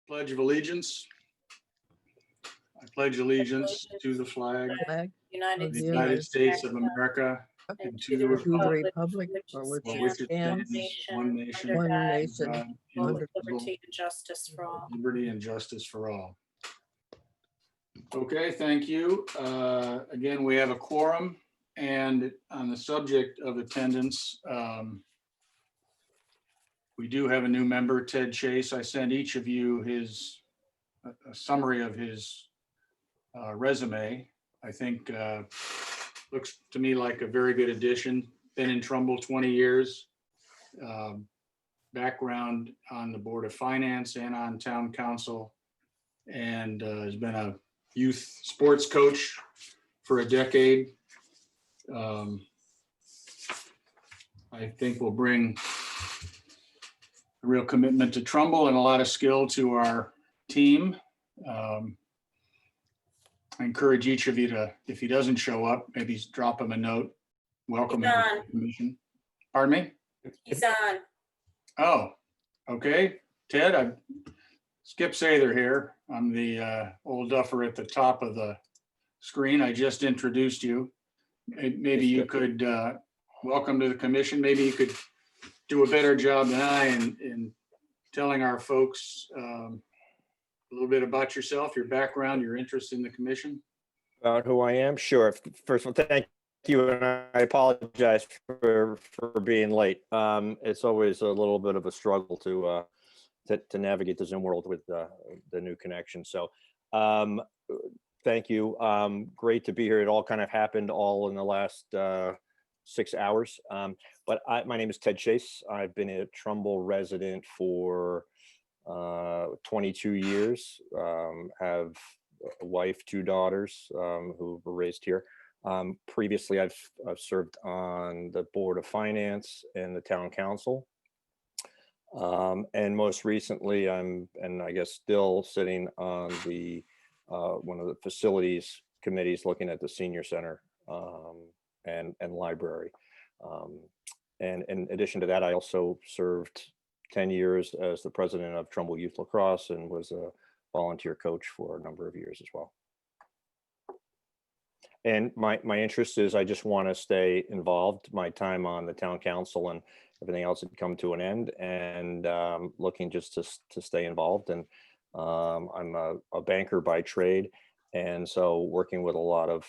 Pledge of allegiance. I pledge allegiance to the flag Flag of the United States of America and to the republic Republic for for which which it it stands, stands, one nation, one under nation, God, under indivisible, Liberty and justice for all. liberty and justice for all. Okay, thank you. Again, we have a quorum, and on the subject of attendance, we do have a new member, Ted Chase. I sent each of you a summary of his resume. I think looks to me like a very good addition. Been in Trumbull 20 years. Background on the Board of Finance and on Town Council, and has been a youth sports coach for a decade. I think will bring a real commitment to Trumbull and a lot of skill to our team. I encourage each of you to, if he doesn't show up, maybe drop him a note. Welcome him to the commission. Pardon me? He's on. Oh, okay. Ted, I'm Skip Sather here. I'm the old duffer at the top of the screen. I just introduced you. Maybe you could welcome to the commission. Maybe you could do a better job than I in telling our folks a little bit about yourself, your background, your interest in the commission. About who I am? Sure. First of all, thank you, and I apologize for being late. It's always a little bit of a struggle to navigate the Zoom world with the new connection. So thank you. Great to be here. It all kind of happened all in the last 6 hours. But my name is Ted Chase. I've been a Trumbull resident for 22 years. Have a wife, 2 daughters who were raised here. Previously, I've served on the Board of Finance and the Town Council. And most recently, and I guess still sitting on the one of the facilities committees looking at the senior center and library. And in addition to that, I also served 10 years as the president of Trumbull Youth Lacrosse and was a volunteer coach for a number of years as well. And my interest is I just want to stay involved. My time on the town council and everything else had come to an end, and looking just to stay involved. And I'm a banker by trade, and so working with a lot of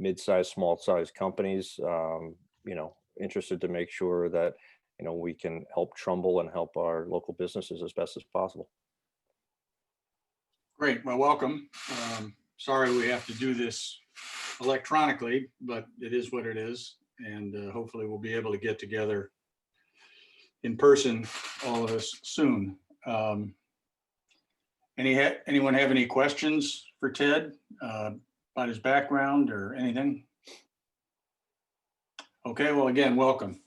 mid-sized, small-sized companies, you know, interested to make sure that, you know, we can help Trumbull and help our local businesses as best as possible. Great. Well, welcome. Sorry we have to do this electronically, but it is what it is. And hopefully we'll be able to get together in person, all of us, soon. Anyone have any questions for Ted about his background or anything? Okay, well, again, welcome.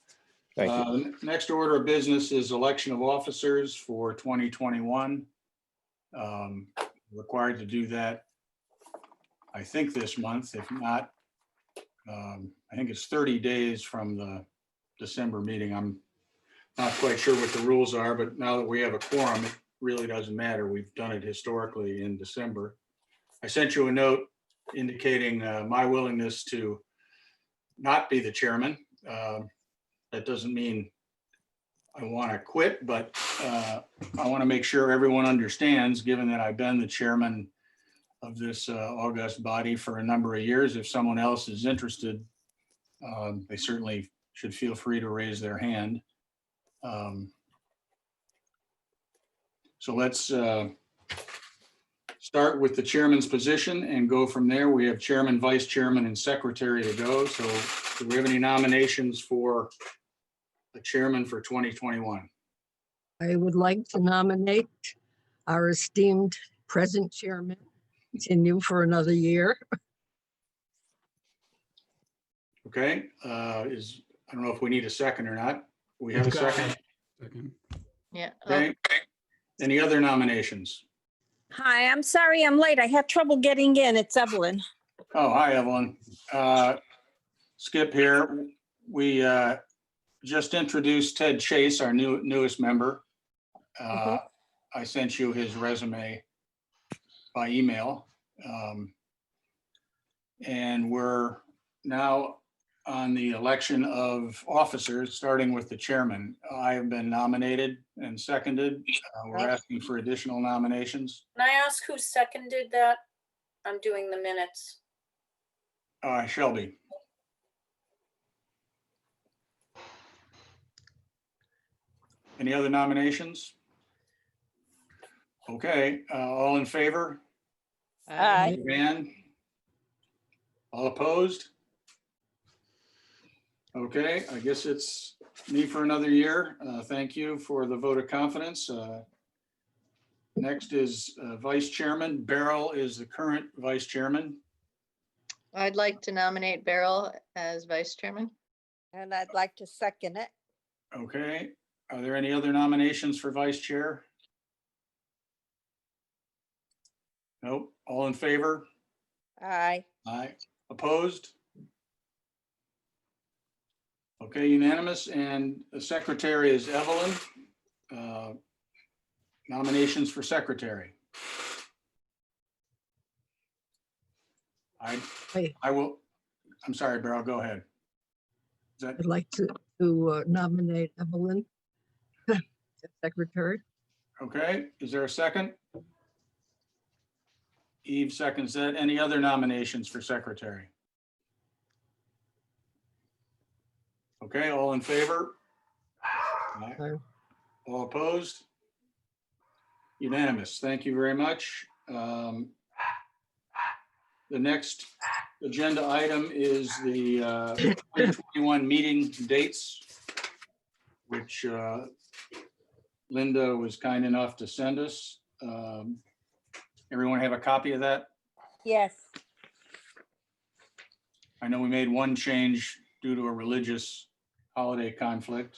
Thank you. Next order of business is election of officers for 2021. Required to do that, I think, this month. If not, I think it's 30 days from the December meeting. I'm not quite sure what the rules are, but now that we have a quorum, it really doesn't matter. We've done it historically in December. I sent you a note indicating my willingness to not be the chairman. That doesn't mean I want to quit, but I want to make sure everyone understands, given that I've been the chairman of this august body for a number of years. If someone else is interested, they certainly should feel free to raise their hand. So let's start with the chairman's position and go from there. We have chairman, vice chairman, and secretary to go. So do we have any nominations for the chairman for 2021? I would like to nominate our esteemed present chairman, continue for another year. Okay, I don't know if we need a second or not. We have a second. Yeah. Okay. Any other nominations? Hi, I'm sorry I'm late. I had trouble getting in. It's Evelyn. Oh, hi, Evelyn. Skip here. We just introduced Ted Chase, our newest member. I sent you his resume by email. And we're now on the election of officers, starting with the chairman. I have been nominated and seconded. We're asking for additional nominations. Can I ask who seconded that? I'm doing the minutes. Shelby. Any other nominations? Okay, all in favor? Aye. Van? All opposed? Okay, I guess it's me for another year. Thank you for the vote of confidence. Next is Vice Chairman. Beryl is the current Vice Chairman. I'd like to nominate Beryl as vice chairman. And I'd like to second it. Okay, are there any other nominations for Vice Chair? Nope, all in favor? Aye. Aye. Opposed? Okay, unanimous, and the secretary is Evelyn. Nominations for secretary. I will, I'm sorry, Beryl, go ahead. Is that, I'd like to nominate Evelyn as secretary. okay, is there a second? Eve seconds that. Any other nominations for secretary? Okay, all in favor? Aye. Aye. All opposed? Unanimous. Thank you very much. The next agenda item is the 2021 meeting dates, which Linda was kind enough to send us. Everyone have a copy of that? Yes. I know we made one change due to a religious holiday conflict.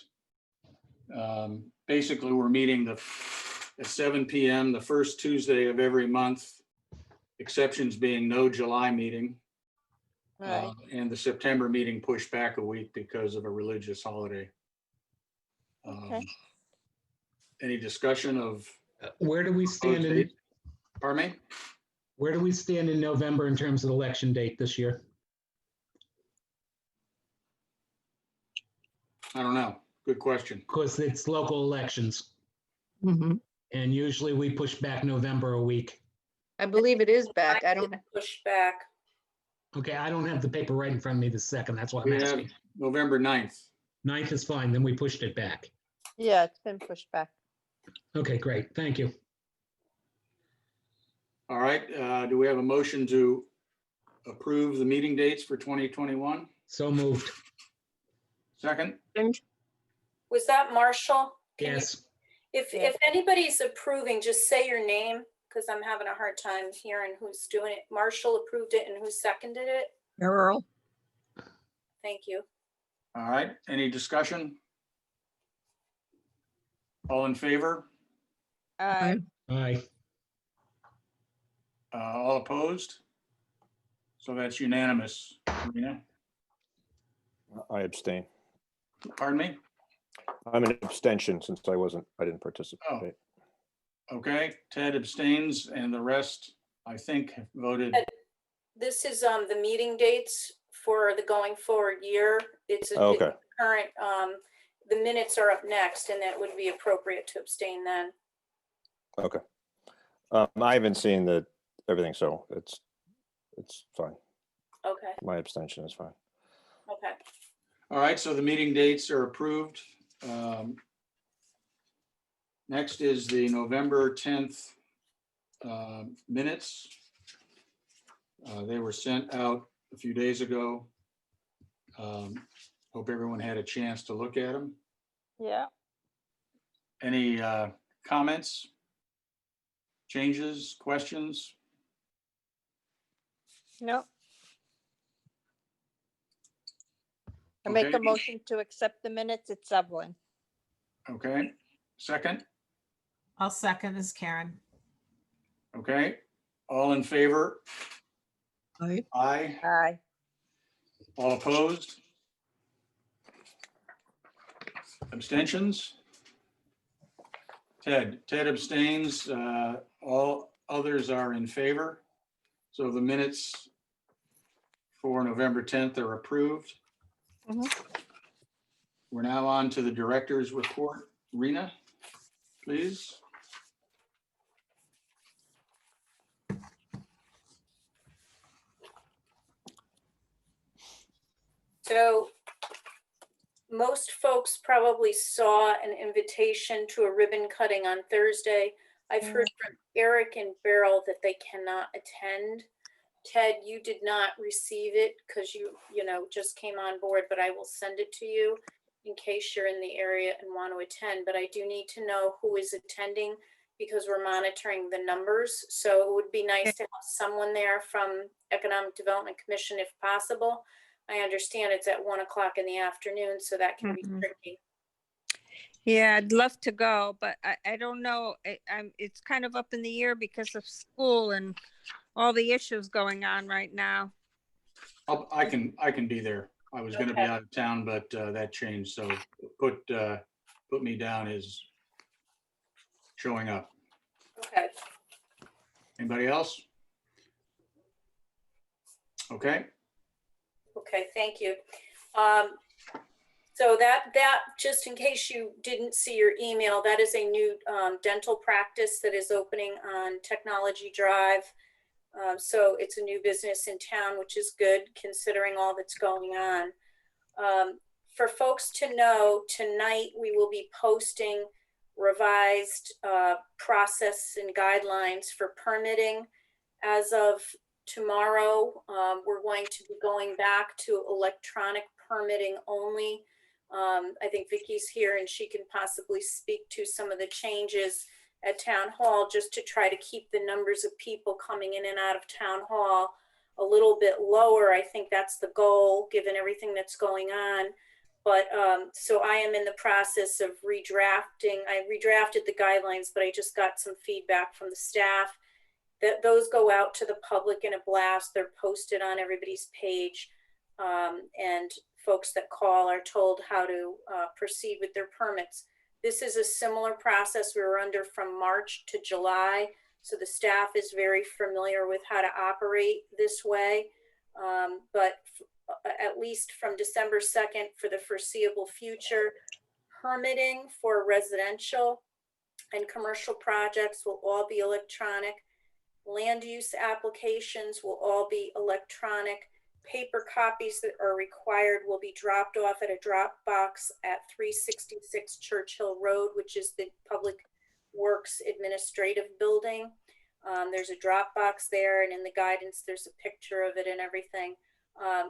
Basically, we're meeting at 7 p.m. the first Tuesday of every month, exceptions being no July meeting. Right. And the September meeting pushed back a week because of a religious holiday. Okay. Any discussion of? Where do we stand in, Pardon me? where do we stand in November in terms of election date this year? I don't know. Good question. Because it's local elections Mhm. and usually we push back November a week. I believe it is back. I don't, Push back. Okay, I don't have the paper right in front of me this second. That's what I'm We have asking. November 9th. 9th is fine, then we pushed it back. Yeah, it's been pushed back. Okay, great. Thank you. All right. Do we have a motion to approve the meeting dates for 2021? So moved. Second? And Was that Marshall? Can you- Yes. If anybody's approving, just say your name, because I'm having a hard time hearing who's doing it. Marshall approved it and who seconded it? Beryl, Thank you. All right. Any discussion? All in favor? Aye. Aye. All opposed? So that's unanimous. Rena, I abstain. pardon me? I'm an abstention since I didn't participate. Okay, Ted abstains and the rest, I think, have voted. This is the meeting dates for the going forward year. It's Okay. it's current, the minutes are up next and that would be appropriate to abstain then. Okay. I haven't seen everything, so it's fine. Okay, My abstention is fine. okay. All right, so the meeting dates are approved. Next is the November 10th minutes. They were sent out a few days ago. Hope everyone had a chance to look at them. Yeah. Any comments? Changes, questions? No. I make Okay. a motion to accept the minutes. It's Evelyn. Okay, second? I'll second this, Karen. Okay, all in favor? aye. Aye. Aye. All opposed? Abstentions? Ted abstains. All others are in favor. So the minutes for November 10th are approved. Mhm. We're now on to the director's report. Rena, please. So most folks probably saw an invitation to a ribbon cutting on Thursday. I've heard from Eric and Beryl that they cannot attend. Ted, you did not receive it because you just came on board, but I will send it to you in case you're in the area and want to attend. But I do need to know who is attending because we're monitoring the numbers. So it would be nice to have someone there from Economic Development Commission if possible. I understand it's at 1 o'clock in the afternoon, so that can be Mhm. tricky. Yeah, I'd love to go, but I don't know. It's kind of up in the air because of school and all the issues going on right now. I can be there. I was going to be Okay. out of town, but that changed. So put me down as showing up. Okay. Anybody else? Okay. Okay, thank you. So that just in case you didn't see your email, that is a new dental practice that is opening on Technology Drive. So it's a new business in town, which is good considering all that's going on. For folks to know, tonight we will be posting revised process and guidelines for permitting. As of tomorrow, we're going to be going back to electronic permitting only. I think Vicky's here and she can possibly speak to some of the changes at Town Hall just to try to keep the numbers of people coming in and out of Town Hall a little bit lower. I think that's the goal, given everything that's going on. But so I am in the process of redrafting. I redrafted the guidelines, but I just got some feedback from the staff that those go out to the public in a blast. They're posted on everybody's page. And folks that call are told how to proceed with their permits. This is a similar process we were under from March to July. So the staff is very familiar with how to operate this way. But at least from December 2nd for the foreseeable future, permitting for residential and commercial projects will all be electronic. Land use applications will all be electronic. Paper copies that are required will be dropped off at a drop box at 366 Churchill Road, which is the Public Works Administrative Building. There's a drop box there, and in the guidance, there's a picture of it and everything.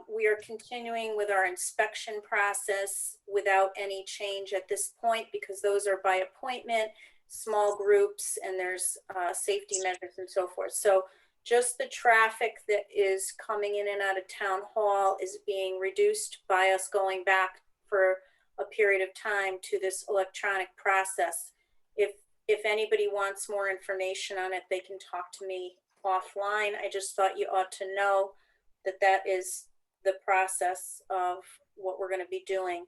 We are continuing with our inspection process without any change at this point because those are by appointment, small groups, and there's safety measures and so forth. So just the traffic that is coming in and out of Town Hall is being reduced by us going back for a period of time to this electronic process. If anybody wants more information on it, they can talk to me offline. I just thought you ought to know that that is the process of what we're going to be doing.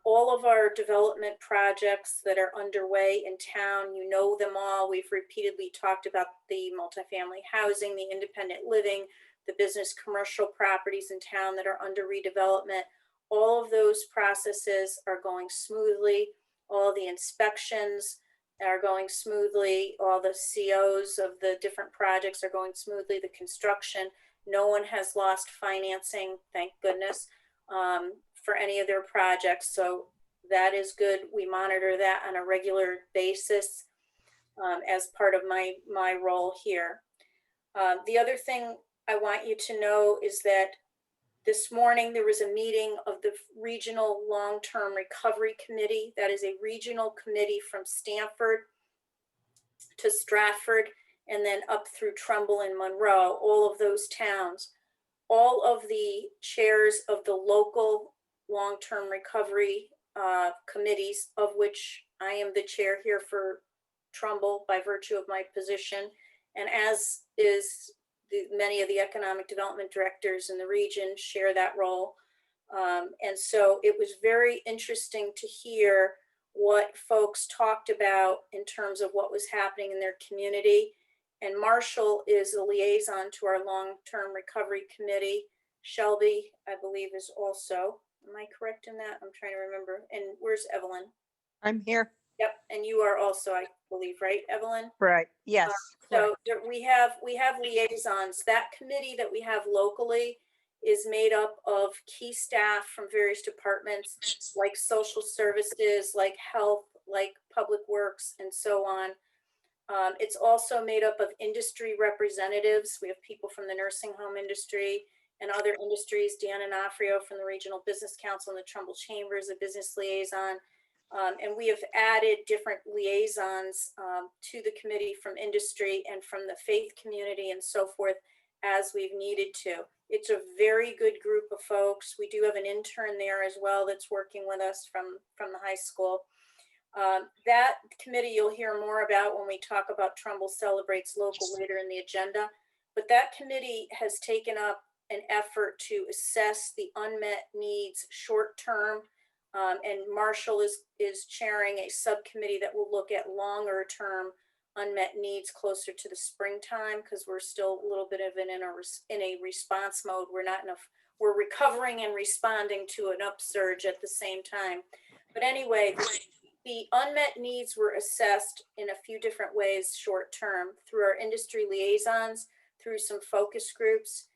All of our development projects that are underway in town, you know them all. We've repeatedly talked about the multifamily housing, the independent living, the business commercial properties in town that are under redevelopment. All of those processes are going smoothly. All the inspections are going smoothly. All the COs of the different projects are going smoothly. The construction, no one has lost financing, thank goodness, for any of their projects. So that is good. We monitor that on a regular basis as part of my role here. The other thing I want you to know is that this morning there was a meeting of the Regional Long-Term Recovery Committee. That is a regional committee from Stanford to Stratford and then up through Trumbull and Monroe, all of those towns. All of the chairs of the local long-term recovery committees, of which I am the chair here for Trumbull by virtue of my position, and as is many of the economic development directors in the region share that role. And so it was very interesting to hear what folks talked about in terms of what was happening in their community. And Marshall is a liaison to our long-term recovery committee. Shelby, I believe, is also. Am I correct in that? I'm trying to remember. And where's Evelyn? I'm here. Yep, and you are also, I believe, right, Evelyn? Right. Yes. So we have liaisons. That committee that we have locally is made up of key staff from various departments, like social services, like health, like public works, and so on. It's also made up of industry representatives. We have people from the nursing home industry and other industries. Dan Onofrio from the Regional Business Council and the Trumbull Chamber is a business liaison. And we have added different liaisons to the committee from industry and from the faith community and so forth as we've needed to. It's a very good group of folks. We do have an intern there as well that's working with us from the high school. That committee you'll hear more about when we talk about Trumbull Celebrates Local later in the agenda. But that committee has taken up an effort to assess the unmet needs short term. And Marshall is chairing a subcommittee that will look at longer term unmet needs closer to the springtime, because we're still a little bit of in a response mode. We're recovering and responding to an upsurge at the same time. But anyway, the unmet needs were assessed in a few different ways short term through our industry liaisons, through some focus groups,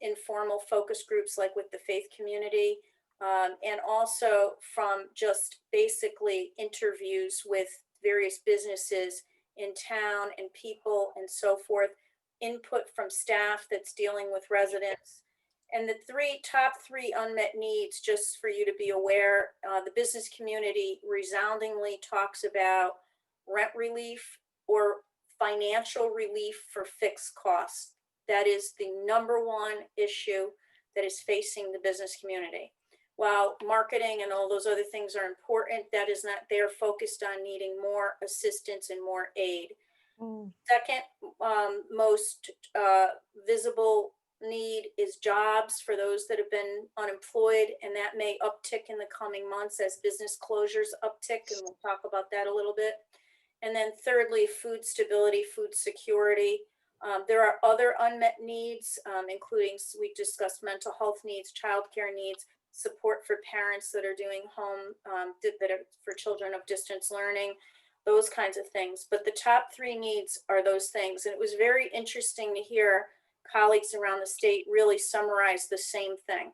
informal focus groups like with the faith community, and also from just basically interviews with various businesses in town and people and so forth, input from staff that's dealing with residents. And the top three unmet needs, just for you to be aware, the business community resoundingly talks about rent relief or financial relief for fixed costs. That is the number one issue that is facing the business community. While marketing and all those other things are important, that is not, they're focused on needing more assistance and more aid. Second, most visible need is jobs for those that have been unemployed, and that may uptick in the coming months as business closures uptick, and we'll talk about that a little bit. And then thirdly, food stability, food security. There are other unmet needs, including, we discussed mental health needs, childcare needs, support for parents that are doing home, that are for children of distance learning, those kinds of things. But the top three needs are those things. And it was very interesting to hear colleagues around the state really summarize the same thing.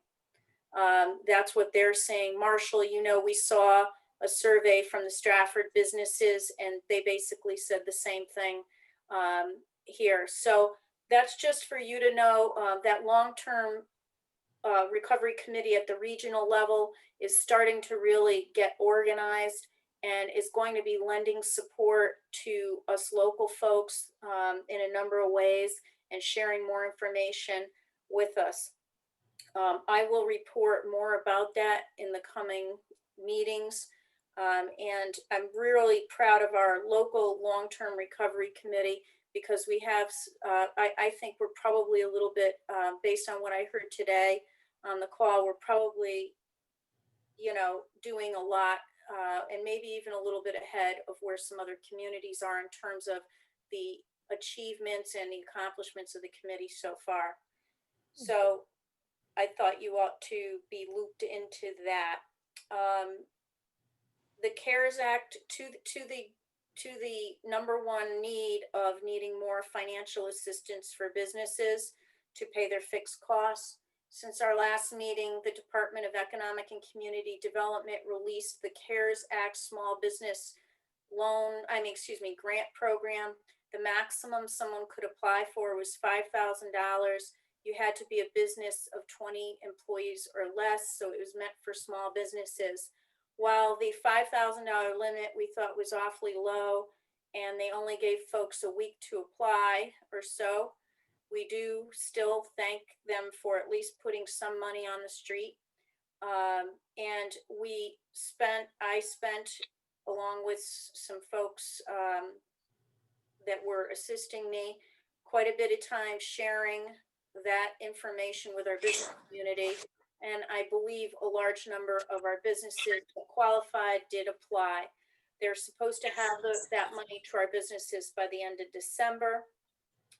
That's what they're saying. Marshall, we saw a survey from the Stratford businesses, and they basically said the same thing here. So that's just for you to know. That long-term recovery committee at the regional level is starting to really get organized and is going to be lending support to us local folks in a number of ways and sharing more information with us. I will report more about that in the coming meetings. And I'm really proud of our local long-term recovery committee, because we have, I think we're probably a little bit, based on what I heard today on the call, we're probably, doing a lot and maybe even a little bit ahead of where some other communities are in terms of the achievements and the accomplishments of the committee so far. So I thought you ought to be looped into that. The CARES Act, to the number one need of needing more financial assistance for businesses to pay their fixed costs. Since our last meeting, the Department of Economic and Community Development released the CARES Act Small Business Grant Program. The maximum someone could apply for was $5,000. You had to be a business of 20 employees or less, so it was meant for small businesses. While the $5,000 limit we thought was awfully low, and they only gave folks a week to apply or so, we do still thank them for at least putting some money on the street. And I spent, along with some folks that were assisting me, quite a bit of time sharing that information with our business community And I believe a large number of our businesses that qualified did apply. They're supposed to have that money to our businesses by the end of December.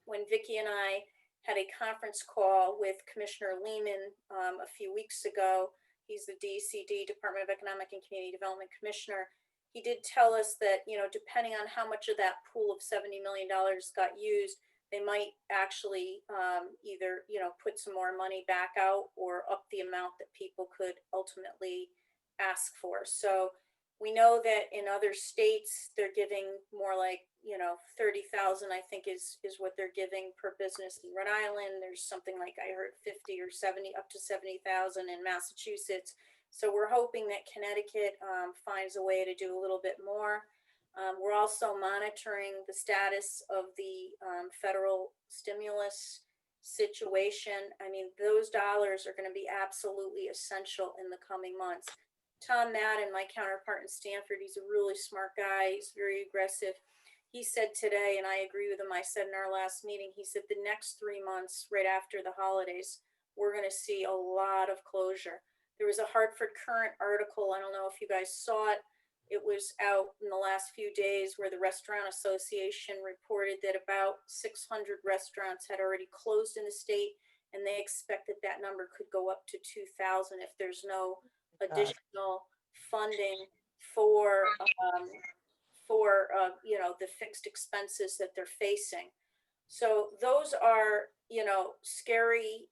When Vicki and I had a conference call with Commissioner Lehman a few weeks ago, he's the DCD, Department of Economic and Community Development Commissioner. He did tell us that, depending on how much of that pool of $70 million got used, they might actually either, put some more money back out or up the amount that people could ultimately ask for. So we know that in other states, they're giving more like, 30,000, I think is what they're giving per business. In Rhode Island, there's something like, I heard 50 or 70, up to 70,000 in Massachusetts. So we're hoping that Connecticut finds a way to do a little bit more. We're also monitoring the status of the federal stimulus situation. I mean, those dollars are going to be absolutely essential in the coming months. Tom Madden, my counterpart in Stanford, he's a really smart guy. He's very aggressive. He said today, and I agree with him, I said in our last meeting, he said the next 3 months, right after the holidays, we're going to see a lot of closure. There was a Hartford Current article, I don't know if you guys saw it. It was out in the last few days where the Restaurant Association reported that about 600 restaurants had already closed in the state, and they expect that that number could go up to 2,000 if there's no additional funding for the fixed expenses that they're facing. So those are, scary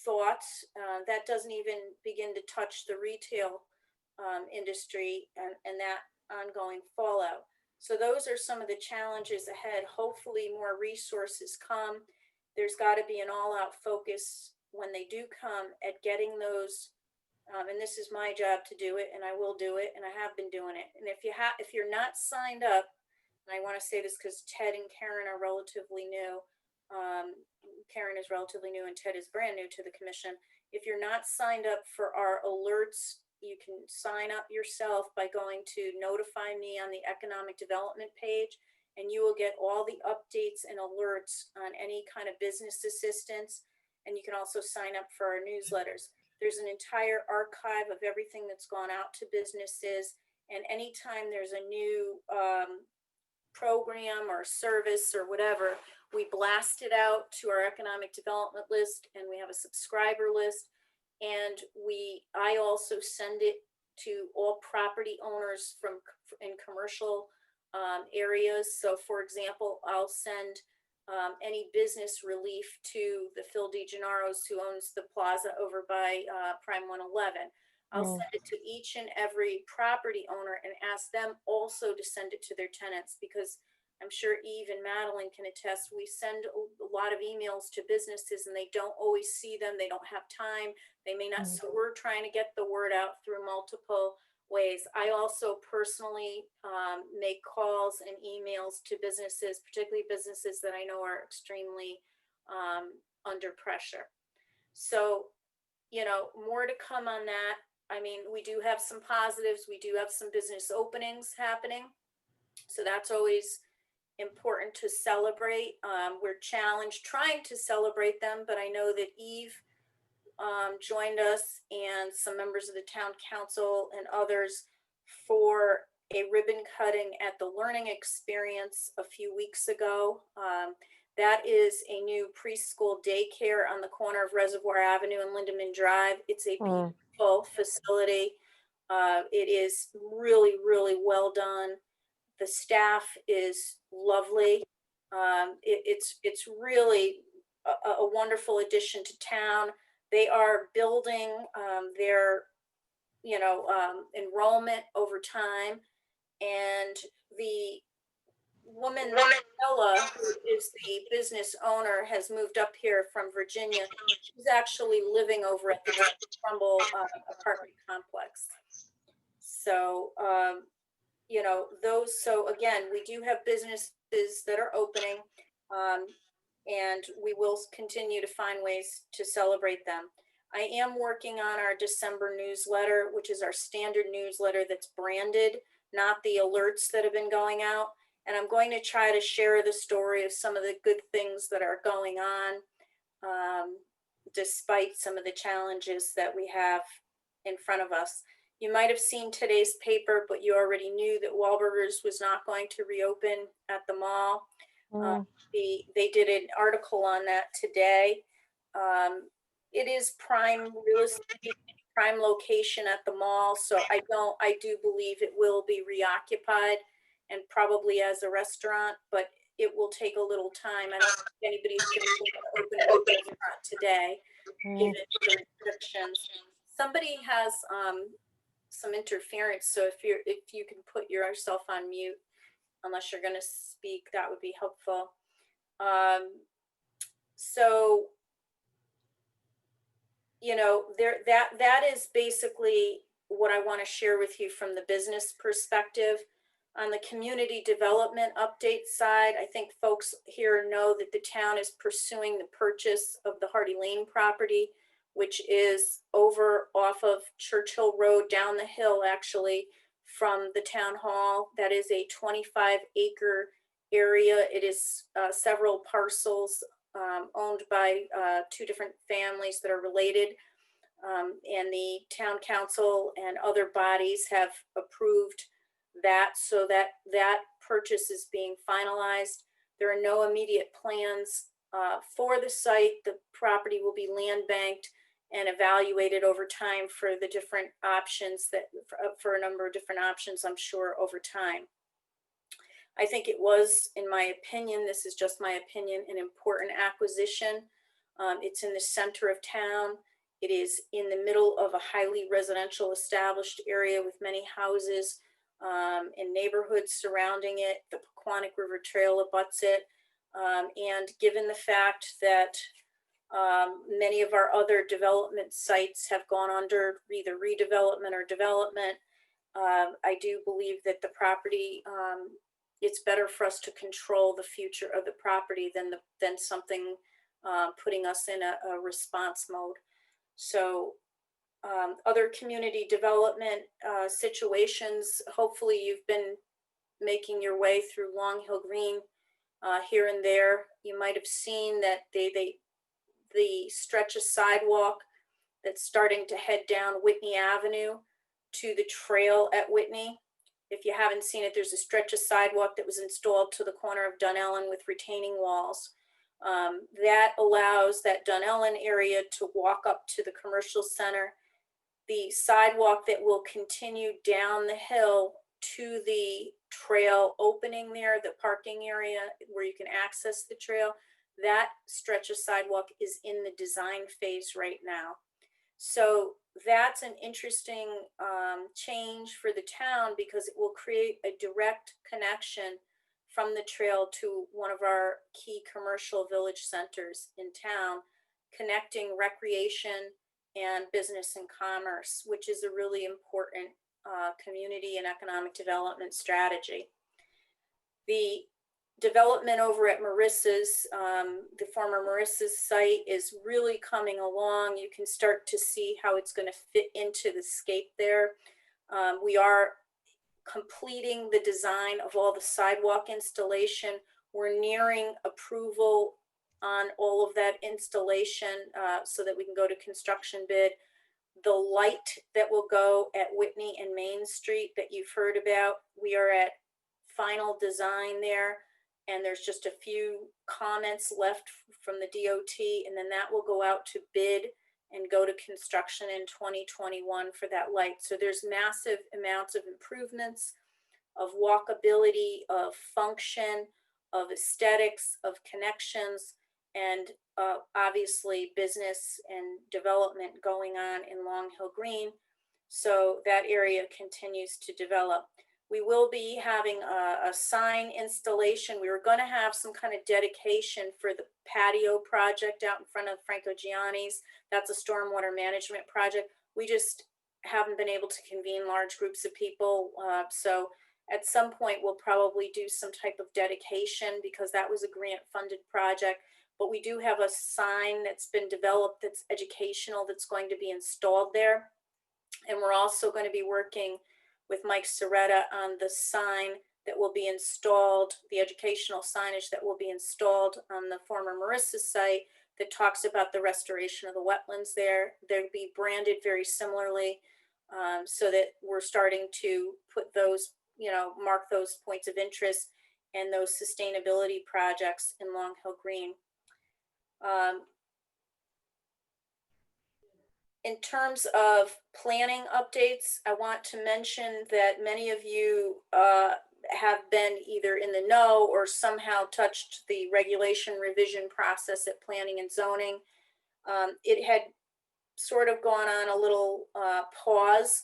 thoughts. That doesn't even begin to touch the retail industry and that ongoing fallout. So those are some of the challenges ahead. Hopefully more resources come. There's got to be an all-out focus when they do come at getting those. And this is my job to do it, and I will do it, and I have been doing it. And if you're not signed up, and I want to say this because Ted and Karen are relatively new. Karen is relatively new, and Ted is brand new to the commission. If you're not signed up for our alerts, you can sign up yourself by going to Notify Me on the Economic Development page, and you will get all the updates and alerts on any kind of business assistance. And you can also sign up for our newsletters. There's an entire archive of everything that's gone out to businesses. And anytime there's a new program or service or whatever, we blast it out to our economic development list, and we have a subscriber list. And I also send it to all property owners in commercial areas. So for example, I'll send any business relief to the Phil DeGennaro's who owns the plaza over by Prime 111. I'll send it to each and every property owner and ask them also to send it to their tenants, because I'm sure Eve and Madeline can attest, we send a lot of emails to businesses and they don't always see them. They don't have time. They may not. So we're trying to get the word out through multiple ways. I also personally make calls and emails to businesses, particularly businesses that I know are extremely under pressure. So, more to come on that. I mean, we do have some positives. We do have some business openings happening. So that's always important to celebrate. We're challenged trying to celebrate them, but I know that Eve joined us and some members of the town council and others for a ribbon cutting at the Learning Experience a few weeks ago. That is a new preschool daycare on the corner of Reservoir Avenue and Lindeman Drive. It's a beautiful facility. It is really, really well done. The staff is lovely. It's really a wonderful addition to town. They are building their, enrollment over time, and the woman, Ella, who is the business owner, has moved up here from Virginia. She's actually living over at the Trumbull apartment complex. So, so again, we do have businesses that are opening, and we will continue to find ways to celebrate them. I am working on our December newsletter, which is our standard newsletter that's branded, not the alerts that have been going out. And I'm going to try to share the story of some of the good things that are going on. despite some of the challenges that we have in front of us. You might have seen today's paper, but you already knew that Wahlburgers was not going to reopen at the mall. They did an article on that today. It is prime real estate, prime location at the mall, so I do believe it will be reoccupied and probably as a restaurant, but it will take a little time. I don't think anybody's going to open a restaurant today, given the restrictions. Somebody has some interference, so if you can put yourself on mute, unless you're going to speak, that would be helpful. So, you know, that is basically what I want to share with you from the business perspective. On the community development update side, I think folks here know that the town is pursuing the purchase of the Hardy Lane property, which is over off of Churchill Road, down the hill actually from the town hall. That is a 25-acre area. It is several parcels owned by two different families that are related. And the town council and other bodies have approved that, so that purchase is being finalized. There are no immediate plans for the site. The property will be land banked and evaluated over time for the different options for a number of different options, I'm sure, over time. I think it was, in my opinion, this is just my opinion, an important acquisition. It's in the center of town. It is in the middle of a highly residential established area with many houses and neighborhoods surrounding it. The Pequannock River Trail abuts it. And given the fact that many of our other development sites have gone under either redevelopment or development, I do believe that the property, it's better for us to control the future of the property than something putting us in a response mode. So other community development situations, hopefully you've been making your way through Long Hill Green here and there. You might have seen that the stretch of sidewalk that's starting to head down Whitney Avenue to the trail at Whitney. If you haven't seen it, there's a stretch of sidewalk that was installed to the corner of Dunellen with retaining walls. That allows that Dunellen area to walk up to the commercial center. The sidewalk that will continue down the hill to the trail opening there, the parking area where you can access the trail, that stretch of sidewalk is in the design phase right now. So that's an interesting change for the town, because it will create a direct connection from the trail to one of our key commercial village centers in town, connecting recreation and business and commerce, which is a really important community and economic development strategy. The development over at Marissa's, the former Marissa's site, is really coming along. You can start to see how it's going to fit into the scape there. We are completing the design of all the sidewalk installation. We're nearing approval on all of that installation so that we can go to construction bid. The light that will go at Whitney and Main Street that you've heard about, we are at final design there, and there's just a few comments left from the DOT, and then that will go out to bid and go to construction in 2021 for that light. So there's massive amounts of improvements, of walkability, of function, of aesthetics, of connections, and obviously business and development going on in Long Hill Green. So that area continues to develop. We will be having a sign installation. We were going to have some kind of dedication for the patio project out in front of Franco Gianni's. That's a stormwater management project. We just haven't been able to convene large groups of people. So at some point, we'll probably do some type of dedication, because that was a grant funded project. But we do have a sign that's been developed that's educational that's going to be installed there. And we're also going to be working with Mike Soretta on the sign that will be installed, the educational signage that will be installed on the former Marissa's site that talks about the restoration of the wetlands there. They'll be branded very similarly, so that we're starting to put those, mark those points of interest and those sustainability projects in Long Hill Green. In terms of planning updates, I want to mention that many of you have been either in the know or somehow touched the regulation revision process at Planning and Zoning. It had sort of gone on a little pause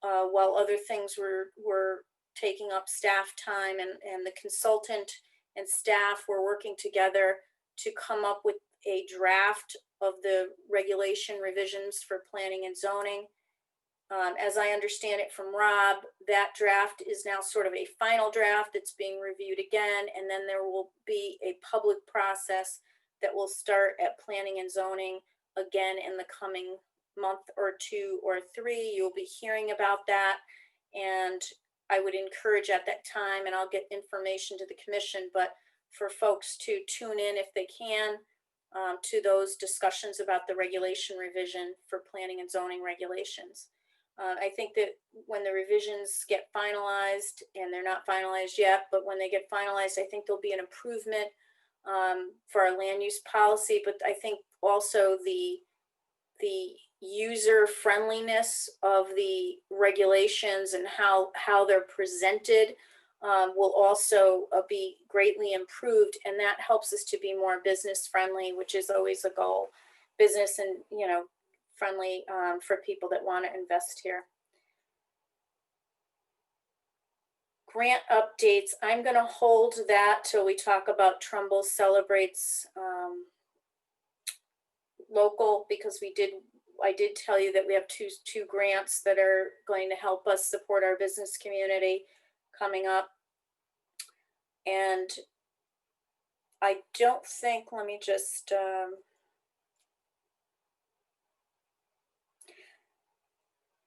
while other things were taking up staff time, and the consultant and staff were working together to come up with a draft of the regulation revisions for planning and zoning. As I understand it from Rob, that draft is now sort of a final draft that's being reviewed again, and then there will be a public process that will start at planning and zoning again in the coming month or 2 or 3. You'll be hearing about that, and I would encourage at that time, and I'll get information to the commission, but for folks to tune in if they can to those discussions about the regulation revision for planning and zoning regulations. I think that when the revisions get finalized, and they're not finalized yet, but when they get finalized, I think there'll be an improvement for our land use policy, but I think also the user friendliness of the regulations and how they're presented will also be greatly improved, and that helps us to be more business friendly, which is always a goal. Business and friendly for people that want to invest here. Grant updates. I'm going to hold that till we talk about Trumbull Celebrates local, because I did tell you that we have two grants that are going to help us support our business community coming up. And I don't think, let me just,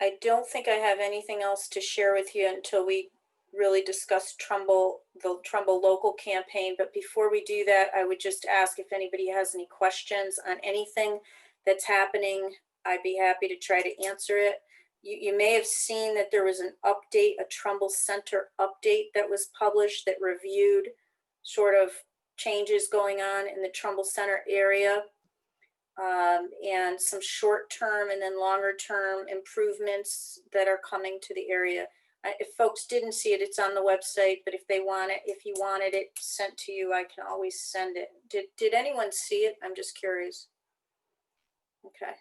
I don't think I have anything else to share with you until we really discuss the Trumbull local campaign. But before we do that, I would just ask if anybody has any questions on anything that's happening. I'd be happy to try to answer it. You may have seen that there was an update, a Trumbull Center update that was published that reviewed sort of changes going on in the Trumbull Center area, and some short-term and then longer-term improvements that are coming to the area. If folks didn't see it, it's on the website, but if you wanted it sent to you, I can always send it. Did anyone see it? I'm just curious. Okay.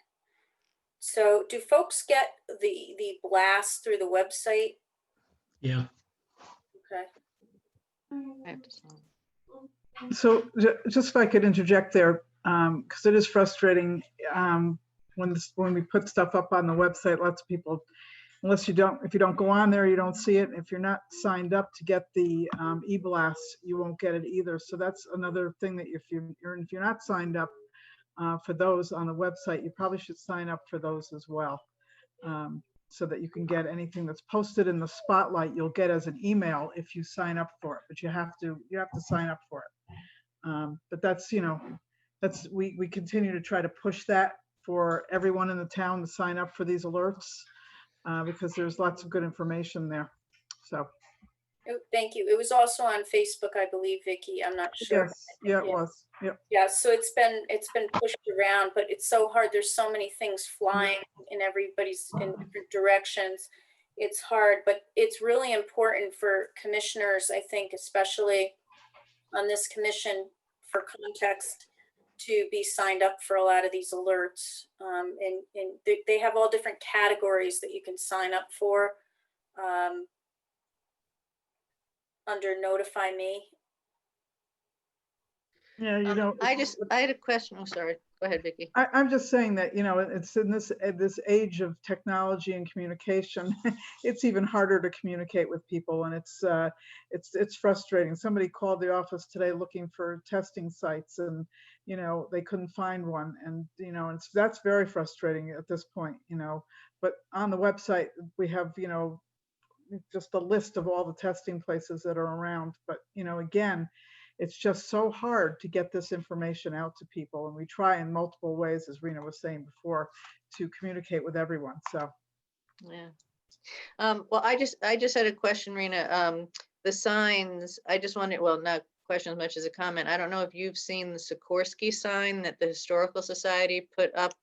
So do folks get the blast through the website? Yeah. Okay. I have to sign. So just if I could interject there, because it is frustrating when we put stuff up on the website, lots of people, if you don't go on there, you don't see it. If you're not signed up to get the e-blast, you won't get it either. So that's another thing, that if you're not signed up for those on the website, you probably should sign up for those as well, so that you can get anything that's posted in the spotlight. You'll get as an email if you sign up for it, but you have to sign up for it. But that's we continue to try to push that for everyone in the town to sign up for these alerts, because there's lots of good information there. So Oh, thank you. It was also on Facebook, I believe, Vicki. I'm not sure. yes, yeah, it was. Yep. Yeah, so it's been pushed around, but it's so hard. There's so many things flying in different directions. It's hard, but it's really important for commissioners, I think, especially on this commission, for context, to be signed up for a lot of these alerts. And they have all different categories that you can sign up for under Notify Me. Yeah, you know. I had a question. I'm sorry. Go ahead, Vicki. I'm just saying that, it's in this age of technology and communication, it's even harder to communicate with people, and it's frustrating. Somebody called the office today looking for testing sites, and they couldn't find one, and that's very frustrating at this point. But on the website we have just a list of all the testing places that are around. But again, it's just so hard to get this information out to people. And we try in multiple ways, as Rena was saying before, to communicate with everyone. So Yeah. Well, I just had a question, Rena. The signs, I just wanted, well, not question as much as a comment. I don't know if you've seen the Sikorsky sign that the Historical Society put up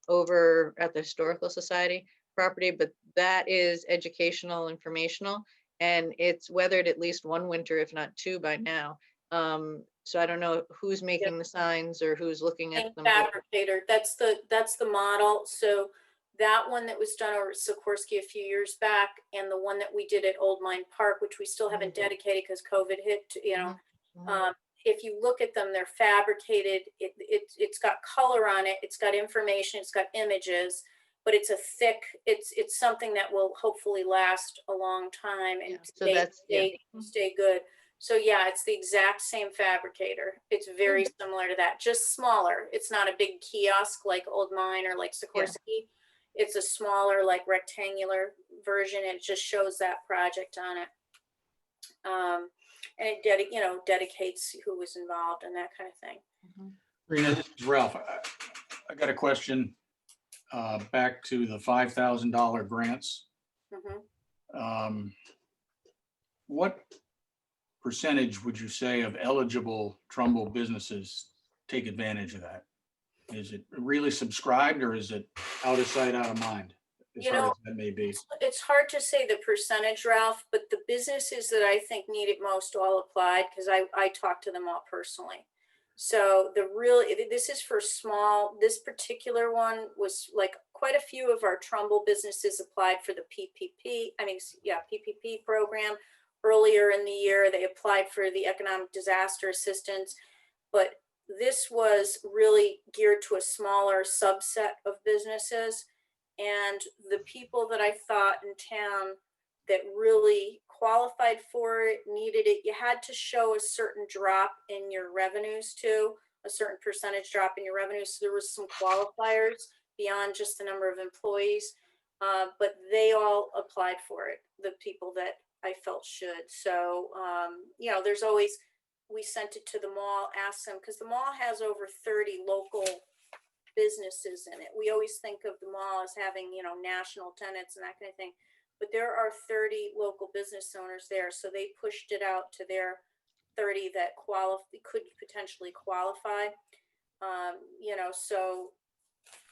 over at the Historical Society property, but that is educational, informational, and it's weathered at least one winter, if not two by now. So I don't know who's making the signs or who's looking at Same them. fabricator, that's the model. So that one that was done over at Sikorsky a few years back, and the one that we did at Old Mine Park, which we still haven't dedicated because COVID hit, you know. If you look at them, they're fabricated. It's got color on it. It's got information. It's got images, but it's a thick. It's something that will hopefully last a long time and Yeah, so that's, yeah. stay good. So yeah, it's the exact same fabricator. It's very similar to that, just smaller. It's not a big kiosk like Old Mine or like Sikorsky. It's a smaller, like rectangular version. And it just shows that project on it. And it dedicates who was involved and that kind of thing. Rena, this is Ralph. I got a question back to the $5,000 grants. What percentage would you say of eligible Trumbull businesses take advantage of that? Is it really subscribed, or is it out of sight, out of mind? As You hard know, as that may be. It's hard to say the percentage, Ralph, but the businesses that I think need it most all applied, because I talked to them all personally. So this is for small, this particular one was like quite a few of our Trumbull businesses applied for the PPP program. Earlier in the year, they applied for the economic disaster assistance, but this was really geared to a smaller subset of businesses. And the people that I thought in town that really qualified for it, needed it, you had to show a certain drop in your revenues too, a certain percentage drop in your revenues. So there was some qualifiers beyond just the number of employees, but they all applied for it, the people that I felt should. So, there's always, we sent it to the mall, asked them, because the mall has over 30 local businesses in it. We always think of the mall as having, national tenants and that kind of thing, but there are 30 local business owners there. So they pushed it out to their 30 that could potentially qualify. So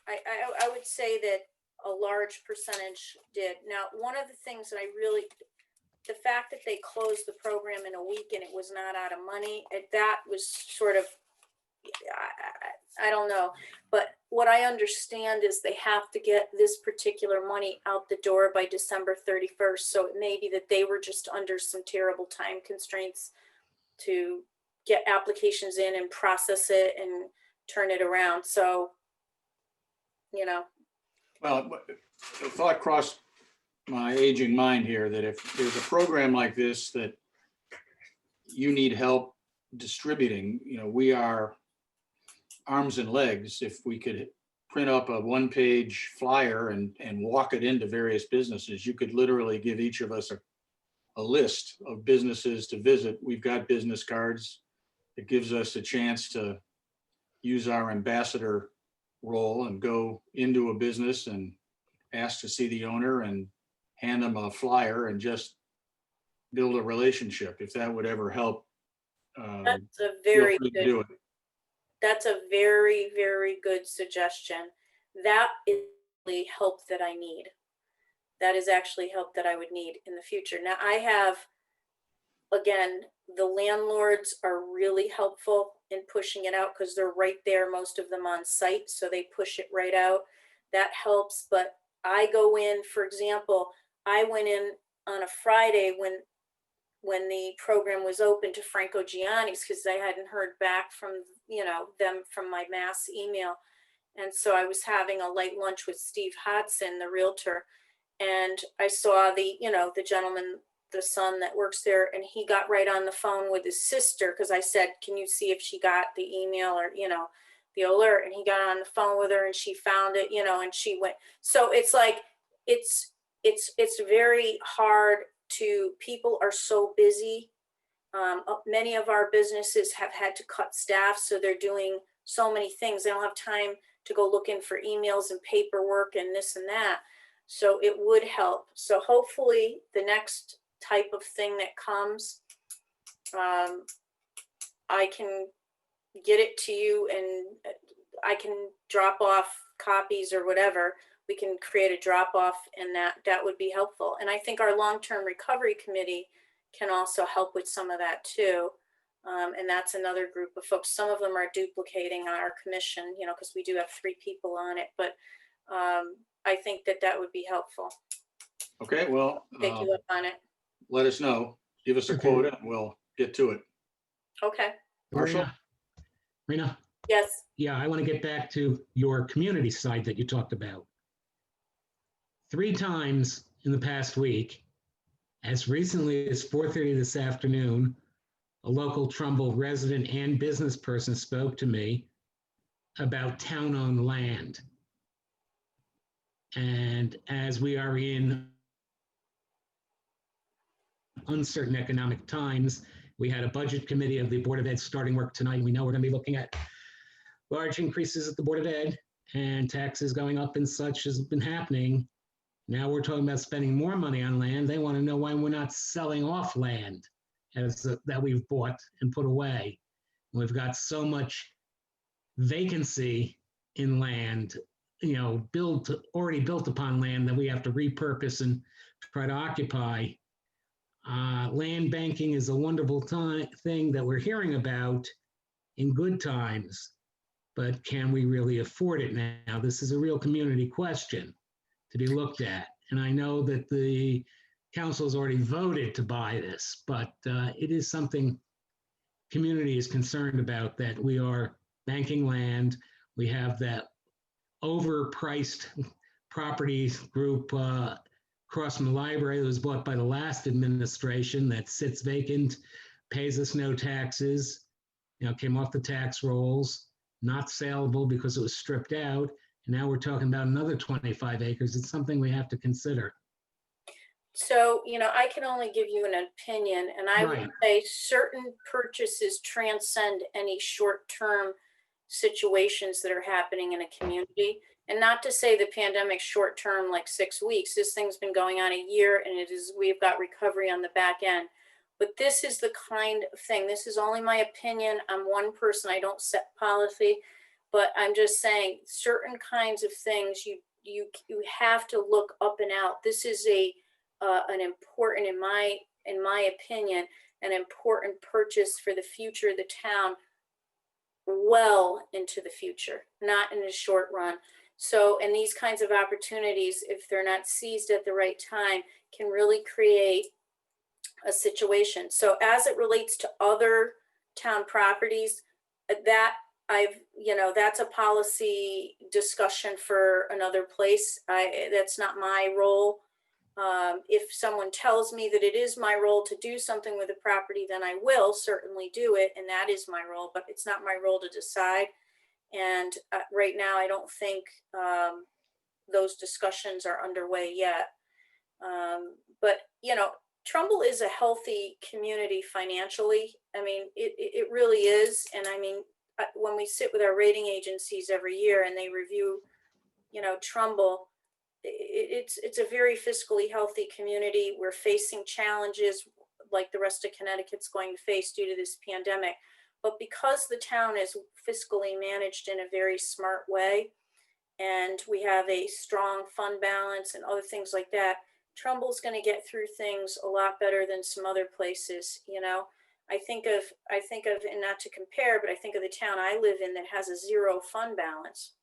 I would say that a large percentage did. Now, one of the things that the fact that they closed the program in a week and it was not out of money, that was sort of, I don't know, but what I understand is they have to get this particular money out the door by December 31st. So it may be that they were just under some terrible time constraints to get applications in and process it and turn it around. So, Well, the thought crossed my aging mind here that if there's a program like this that you need help distributing, we are arms and legs. If we could print up a one-page flyer and walk it into various businesses, you could literally give each of us a list of businesses to visit. We've got business cards. It gives us a chance to use our ambassador role and go into a business and ask to see the owner and hand them a flyer and just build a relationship. If that would ever help, that's a feel very free to good, do it. that's a very, very good suggestion. That is the help that I need. That is actually help that I would need in the future. Now I have, again, the landlords are really helpful in pushing it out because they're right there, most of them on site. So they push it right out. That helps. But I go in, for example, I went in on a Friday when the program was open to Franco Gianni's because I hadn't heard back from, them from my mass email. And so I was having a light lunch with Steve Hodson, the realtor. And I saw the gentleman, the son that works there, and he got right on the phone with his sister because I said, can you see if she got the email or, the alert? And he got on the phone with her and she found it, and she went. So it's like, it's very hard people are so busy Many of our businesses have had to cut staff, so they're doing so many things. They don't have time to go looking for emails and paperwork and this and that. So it would help. So hopefully the next type of thing that comes, I can get it to you and I can drop off copies or whatever. We can create a drop off and that would be helpful. And I think our long-term recovery committee can also help with some of that too. And that's another group of folks. Some of them are duplicating our commission, you know, because we do have 3 people on it, but I think that would be helpful. Okay, well, Take you up on it. let us know. Give us a Okay. quote and we'll get to it. Okay. Marshall? Rena, Yes. yeah, I want to get back to your community side that you talked about. 3 times in the past week, as recently as 4:30 this afternoon, a local Trumbull resident and business person spoke to me about town-owned land. And as we are in uncertain economic times, we had a budget committee of the Board of Ed starting work tonight. We know we're going to be looking at large increases at the Board of Ed and taxes going up and such has been happening. Now we're talking about spending more money on land. They want to know why we're not selling off land that we've bought and put away. We've got so much vacancy in land, you know, already built upon land that we have to repurpose and try to occupy. Land banking is a wonderful thing that we're hearing about in good times, but can we really afford it now? This is a real community question to be looked at. And I know that the council has already voted to buy this, but it is something community is concerned about, that we are banking land. We have that overpriced properties group across from the library that was bought by the last administration that sits vacant, pays us no taxes, you know, came off the tax rolls, not saleable because it was stripped out. And now we're talking about another 25 acres. It's something we have to consider. So, you know, I can only give you an opinion, and I would Right. say certain purchases transcend any short-term situations that are happening in a community. And not to say the pandemic short-term, like 6 weeks, this thing's been going on a year and we've got recovery on the back end. But this is the kind of thing, this is only my opinion. I'm one person, I don't set policy, but I'm just saying certain kinds of things you have to look up and out. This is an important, in my opinion, an important purchase for the future of the town, well into the future, not in the short run. So, and these kinds of opportunities, if they're not seized at the right time, can really create a situation. So as it relates to other town properties, that that's a policy discussion for another place. That's not my role. If someone tells me that it is my role to do something with a property, then I will certainly do it. And that is my role, but it's not my role to decide. And right now, I don't think those discussions are underway yet. But, you know, Trumbull is a healthy community financially. I mean, it really is. And I mean, when we sit with our rating agencies every year and they review, you know, Trumbull, it's a very fiscally healthy community. We're facing challenges like the rest of Connecticut's going to face due to this pandemic. But because the town is fiscally managed in a very smart way, and we have a strong fund balance and other things like that, Trumbull's going to get through things a lot better than some other places. You know, I think of, and not to compare, but I think of the town I live in that has a 0 fund balance.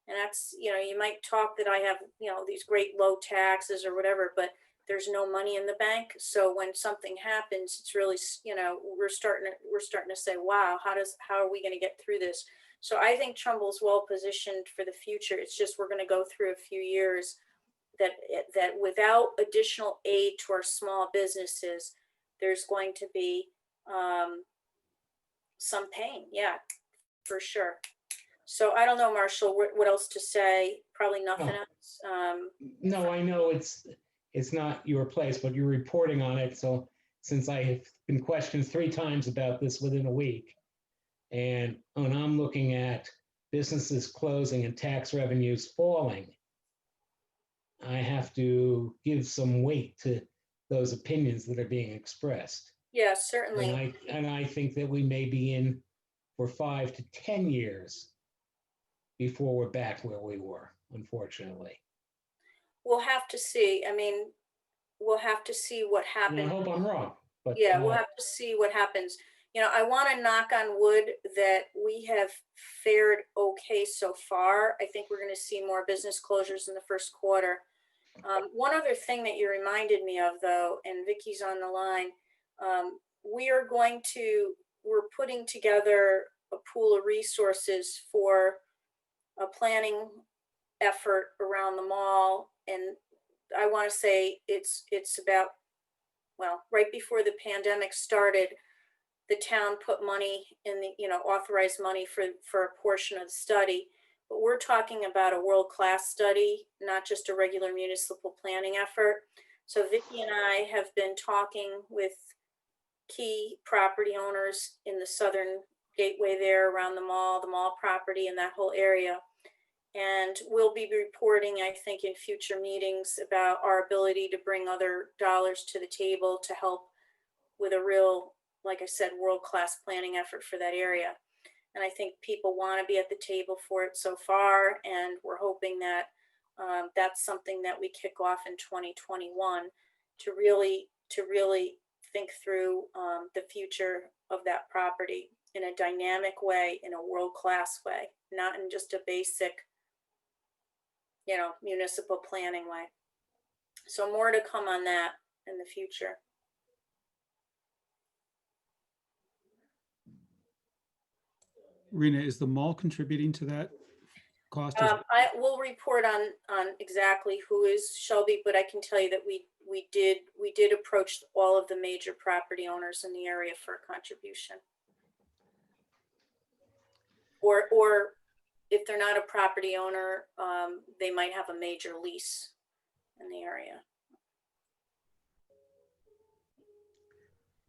And that's, you know, you might talk that I have, you know, these great low taxes or whatever, but there's no money in the bank. So when something happens, it's really, you know, we're starting to say, wow, how are we going to get through this? So I think Trumbull's well positioned for the future. It's just, we're going to go through a few years that without additional aid to our small businesses, there's going to be some pain. Yeah, for sure. So I don't know, Marshall, what else to say? Probably nothing else. No, I know it's not your place, but you're reporting on it. So since I have been questioned 3 times about this within a week. And when I'm looking at businesses closing and tax revenues falling, I have to give some weight to those opinions that are being expressed. Yeah, certainly. And I think that we may be in for 5 to 10 years before we're back where we were, unfortunately. We'll have to see. I mean, we'll have to see what And I happens. hope I'm wrong, but Yeah, we'll have to see what happens. You know, I want to knock on wood that we have fared okay so far. I think we're going to see more business closures in the first quarter. One other thing that you reminded me of, though, and Vicky's on the line, we're putting together a pool of resources for a planning effort around the mall. And I want to say it's about, well, right before the pandemic started, the town put money in the, authorized money for a portion of the study. But we're talking about a world-class study, not just a regular municipal planning effort. So Vicki and I have been talking with key property owners in the southern gateway there around the mall property and that whole area. And we'll be reporting, I think, in future meetings about our ability to bring other dollars to the table to help with a real, like I said, world-class planning effort for that area. And I think people want to be at the table for it so far. And we're hoping that that's something that we kick off in 2021 to really think through the future of that property in a dynamic way, in a world-class way, not in just a basic, municipal planning way. So more to come on that in the future. Rena, is the mall contributing to that cost? I will report on exactly who is Shelby, but I can tell you that we did approach all of the major property owners in the area for a contribution. Or if they're not a property owner, they might have a major lease in the area.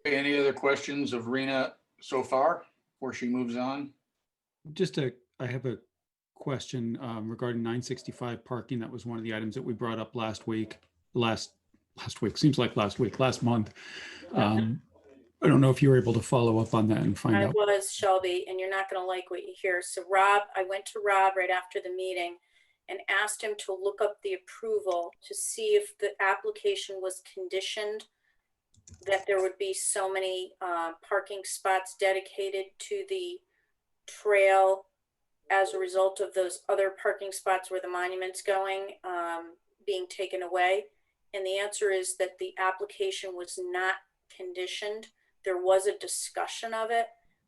Any other questions of Rena so far before she moves on? I have a question regarding 965 parking. That was one of the items that we brought up last month. I don't know if you were able to follow up on that and find out. I was, Shelby, and you're not going to like what you hear. So I went to Rob right after the meeting and asked him to look up the approval to see if the application was conditioned that there would be so many parking spots dedicated to the trail as a result of those other parking spots where the monument's going being taken away. And the answer is that the application was not conditioned. There was a discussion of it,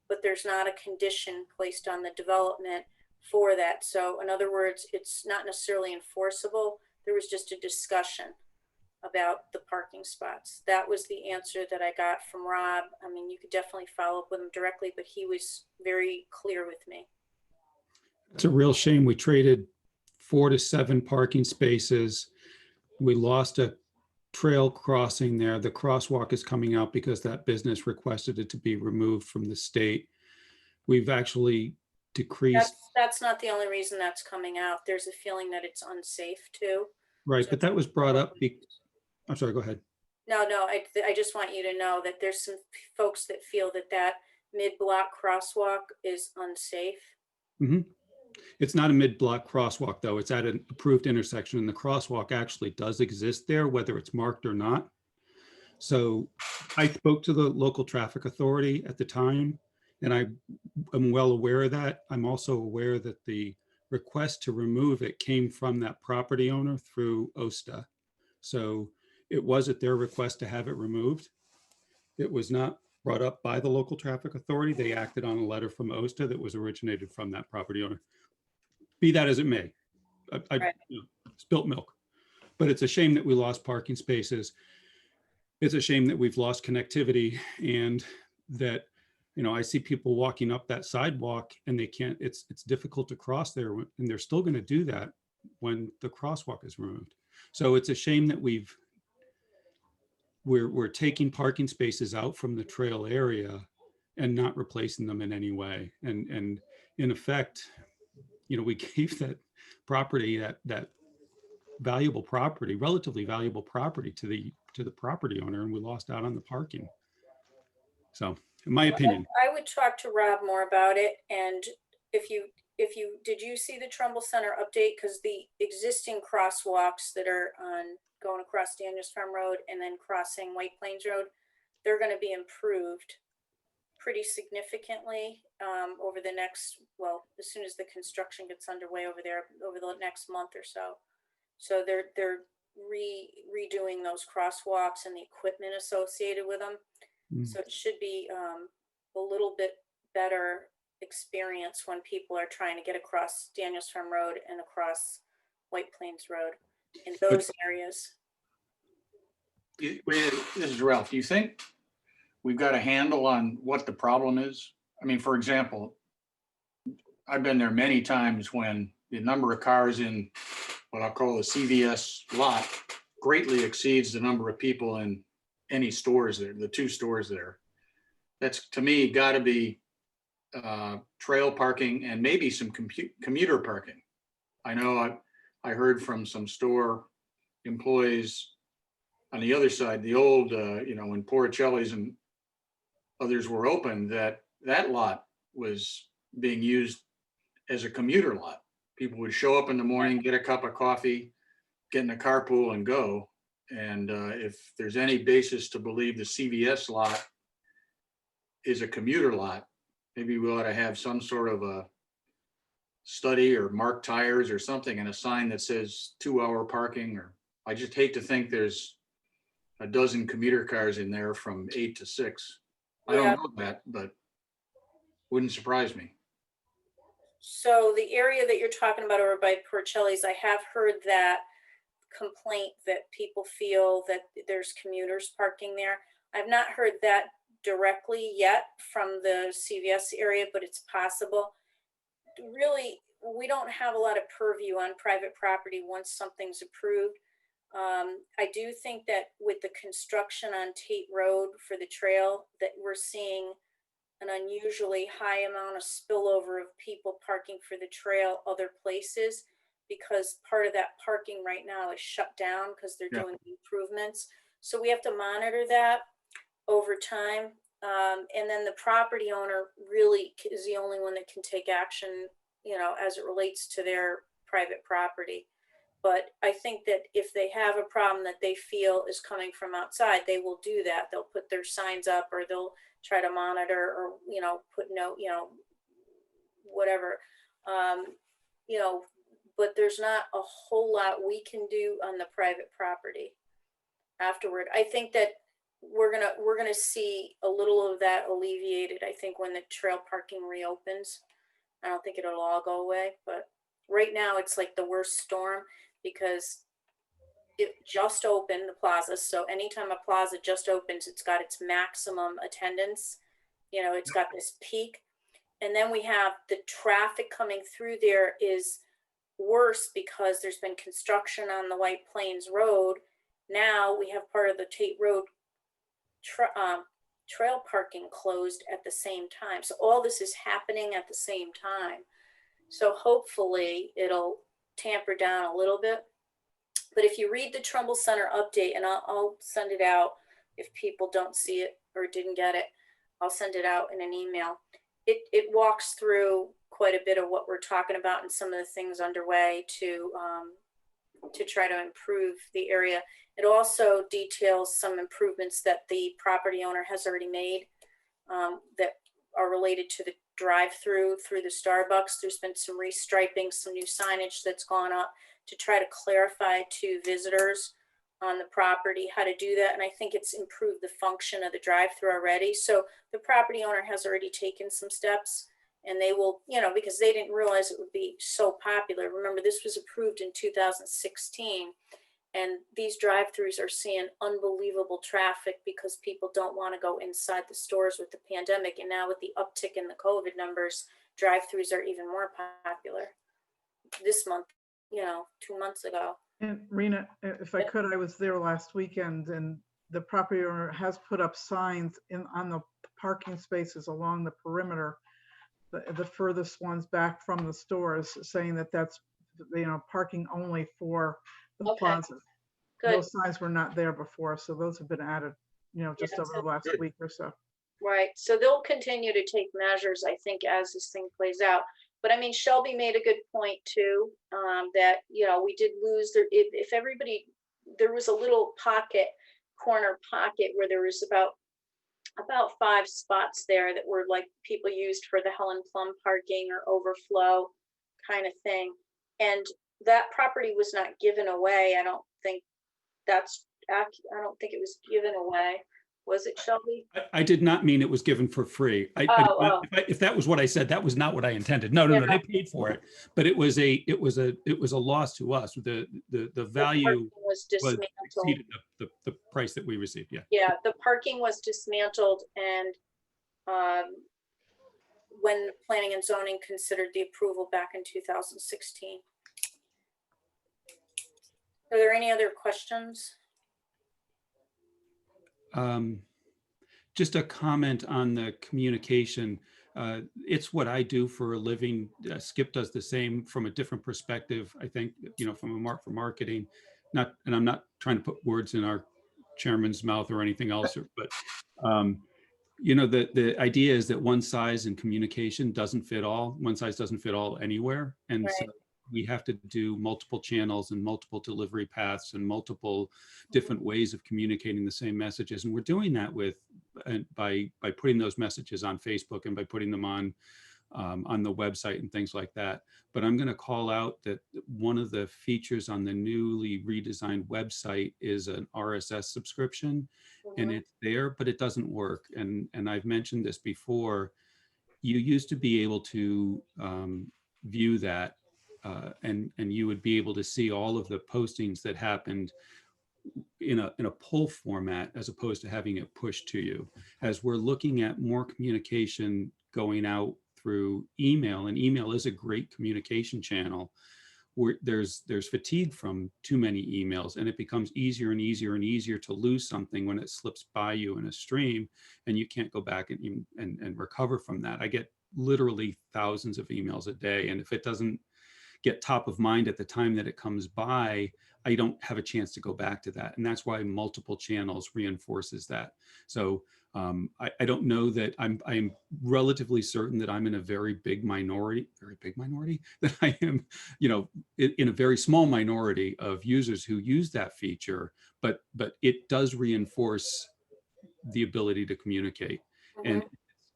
but there's not a condition placed on the development for that. So in other words, it's not necessarily enforceable. There was just a discussion about the parking spots. That was the answer that I got from Rob. I mean, you could definitely follow up with him directly, but he was very clear with me. It's a real shame. We traded 4 to 7 parking spaces. We lost a trail crossing there. The crosswalk is coming out because that business requested it to be removed from the state. We've actually decreased. That's not the only reason that's coming out. There's a feeling that it's unsafe too. Right, but that was brought up. I'm sorry, go ahead. No, I just want you to know that there's some folks that feel that mid-block crosswalk is unsafe. Mm-hmm. It's not a mid-block crosswalk, though. It's at an approved intersection, and the crosswalk actually does exist there, whether it's marked or not. So I spoke to the local traffic authority at the time, and I am well aware of that. I'm also aware that the request to remove it came from that property owner through OSTA. So it was at their request to have it removed. It was not brought up by the local traffic authority. They acted on a letter from OSTA that was originated from that property owner. Be that as it may, Right. Spilt milk. But it's a shame that we lost parking spaces. It's a shame that we've lost connectivity, and that, I see people walking up that sidewalk and they can't, it's difficult to cross there, and they're still going to do that when the crosswalk is removed. So it's a shame that we've we're taking parking spaces out from the trail area and not replacing them in any way. And in effect, you know, we gave that property, that valuable property, relatively valuable property to the property owner, and we lost out on the parking. So, in my opinion. I would talk to Rob more about it. And did you see the Trumbull Center update? Because the existing crosswalks that are going across Daniels Farm Road and then crossing White Plains Road, they're going to be improved pretty significantly over the next, well, as soon as the construction gets underway over there, over the next month or so. So they're redoing those crosswalks and the equipment associated with them. So it should be a little bit better experience when people are trying to get across Daniels Farm Road and across White Plains Road in those areas. This is Ralph. Do you think we've got a handle on what the problem is? I mean, for example, I've been there many times when the number of cars in what I'll call the CVS lot greatly exceeds the number of people in any stores there, the two stores there. That's, to me, got to be trail parking and maybe some commuter parking. I know I heard from some store employees on the other side, the old, you know, when Porricelli's and others were open, that lot was being used as a commuter lot. People would show up in the morning, get a cup of coffee, get in a carpool and go. And if there's any basis to believe the CVS lot is a commuter lot, maybe we ought to have some sort of a study or mark tires or something and a sign that says 2-hour parking. Or I just hate to think there's a dozen commuter cars in there from 8 to 6. I don't know that, but wouldn't surprise me. So the area that you're talking about over by Porcelli's, I have heard that complaint that people feel that there's commuters parking there. I've not heard that directly yet from the CVS area, but it's possible. Really, we don't have a lot of purview on private property once something's approved. I do think that with the construction on Tate Road for the trail, that we're seeing an unusually high amount of spillover of people parking for the trail other places, because part of that parking right now is shut down because they're doing improvements. So we have to monitor that over time. And then the property owner really is the only one that can take action, you know, as it relates to their private property. But I think that if they have a problem that they feel is coming from outside, they will do that. They'll put their signs up, or they'll try to monitor, or, you know, put note, you know, whatever, you know, but there's not a whole lot we can do on the private property afterward. I think that we're gonna see a little of that alleviated, I think, when the trail parking reopens. I don't think it'll all go away, but right now it's like the worst storm, because it just opened, the plaza. So anytime a plaza just opens, it's got its maximum attendance. You know, it's got this peak. And then we have the traffic coming through there is worse because there's been construction on the White Plains Road. Now we have part of the Tate Road trail parking closed at the same time. So all this is happening at the same time. So hopefully it'll tamper down a little bit. But if you read the Trumbull Center update, and I'll send it out if people don't see it or didn't get it, I'll send it out in an email. It walks through quite a bit of what we're talking about and some of the things underway to try to improve the area. It also details some improvements that the property owner has already made that are related to the drive-through through the Starbucks. There's been some restriping, some new signage that's gone up to try to clarify to visitors on the property how to do that. And I think it's improved the function of the drive-through already. So the property owner has already taken some steps, and they will, you know, because they didn't realize it would be so popular. Remember, this was approved in 2016. And these drive-throughs are seeing unbelievable traffic because people don't want to go inside the stores with the pandemic. And now with the uptick in the COVID numbers, drive-throughs are even more popular. This month, you know, 2 months ago. And Rena, if I could, I was there last weekend, and the property owner has put up signs on the parking spaces along the perimeter, the furthest ones back from the stores, saying that that's, parking only for the Okay. plaza. Good. Those signs were not there before, so those have been added, just Yeah, over the last good. week or so. Right, so they'll continue to take measures, I think, as this thing plays out. But I mean, Shelby made a good point too, that, we did lose there, if everybody, there was a little corner pocket where there was about 5 spots there that were like people used for the Helen Plum parking or overflow kind of thing. And that property was not given away. I don't think it was given away. Was it, Shelby? I did not mean it was given for free. Oh. If that was what I said, that was not what I intended. No, Yeah. they paid for it, but it was a loss to us. The value parking was was dismantled. exceeded the price that we received. Yeah. Yeah, the parking was dismantled, and when planning and zoning considered the approval back in 2016. Are there any other questions? Just a comment on the communication. It's what I do for a living. Skip does the same from a different perspective, I think, from for marketing. And I'm not trying to put words in our chairman's mouth or anything else, but the idea is that one size in communication doesn't fit all. One size doesn't fit all anywhere. And Right. so we have to do multiple channels and multiple delivery paths and multiple different ways of communicating the same messages. And we're doing that by putting those messages on Facebook and by putting them on the website and things like that. But I'm going to call out that one of the features on the newly redesigned website is an RSS subscription, and Mhm. it's there, but it doesn't work. And I've mentioned this before. You used to be able to view that, and you would be able to see all of the postings that happened in a pull format, as opposed to having it pushed to you. As we're looking at more communication going out through email, and email is a great communication channel, where there's fatigue from too many emails, and it becomes easier and easier and easier to lose something when it slips by you in a stream and you can't go back and recover from that. I get literally thousands of emails a day, and if it doesn't get top of mind at the time that it comes by, I don't have a chance to go back to that. And that's why multiple channels reinforces that. So I don't know that I'm relatively certain that I'm in a very big minority, that I am, in a very small minority of users who use that feature, but it does reinforce the ability to communicate. And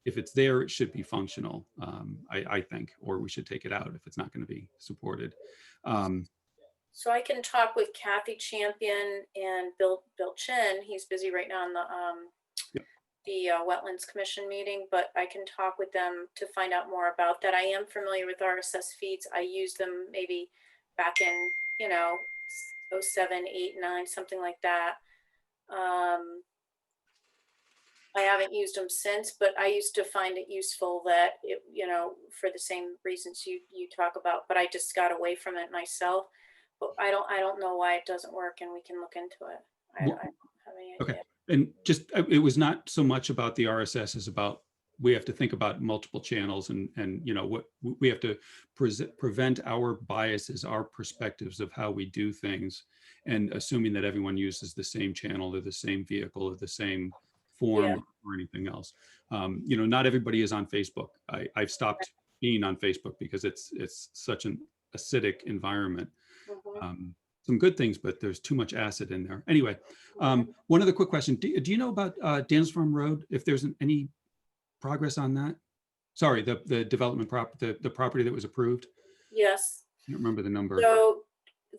if it's there, it should be functional, I think, or we should take it out if it's not going to be supported. So I can talk with Kathy Champion and Bill Chin. He's busy right now on the Wetlands Commission meeting, but I can talk with them to find out more about that. I am familiar with RSS feeds. I used them maybe back in, 07, 8, 9, something like that. I haven't used them since, but I used to find it useful that it, for the same reasons you talk about, but I just got away from it myself. But I don't know why it doesn't work, and we can look into it. I don't have any idea. Okay. And just, it was not so much about the RSS as about, we have to think about multiple channels and what we have to prevent our biases, our perspectives of how we do things, and assuming that everyone uses the same channel or the same vehicle or the same form or anything else. Not everybody is on Facebook. I've stopped being on Facebook because it's such an acidic environment. Some good things, but there's too much acid in there. Anyway, one other quick question. Do you know about Daniels Farm Road, if there's any progress on that? Sorry, the development the property that was approved? Yes. I don't remember the number. So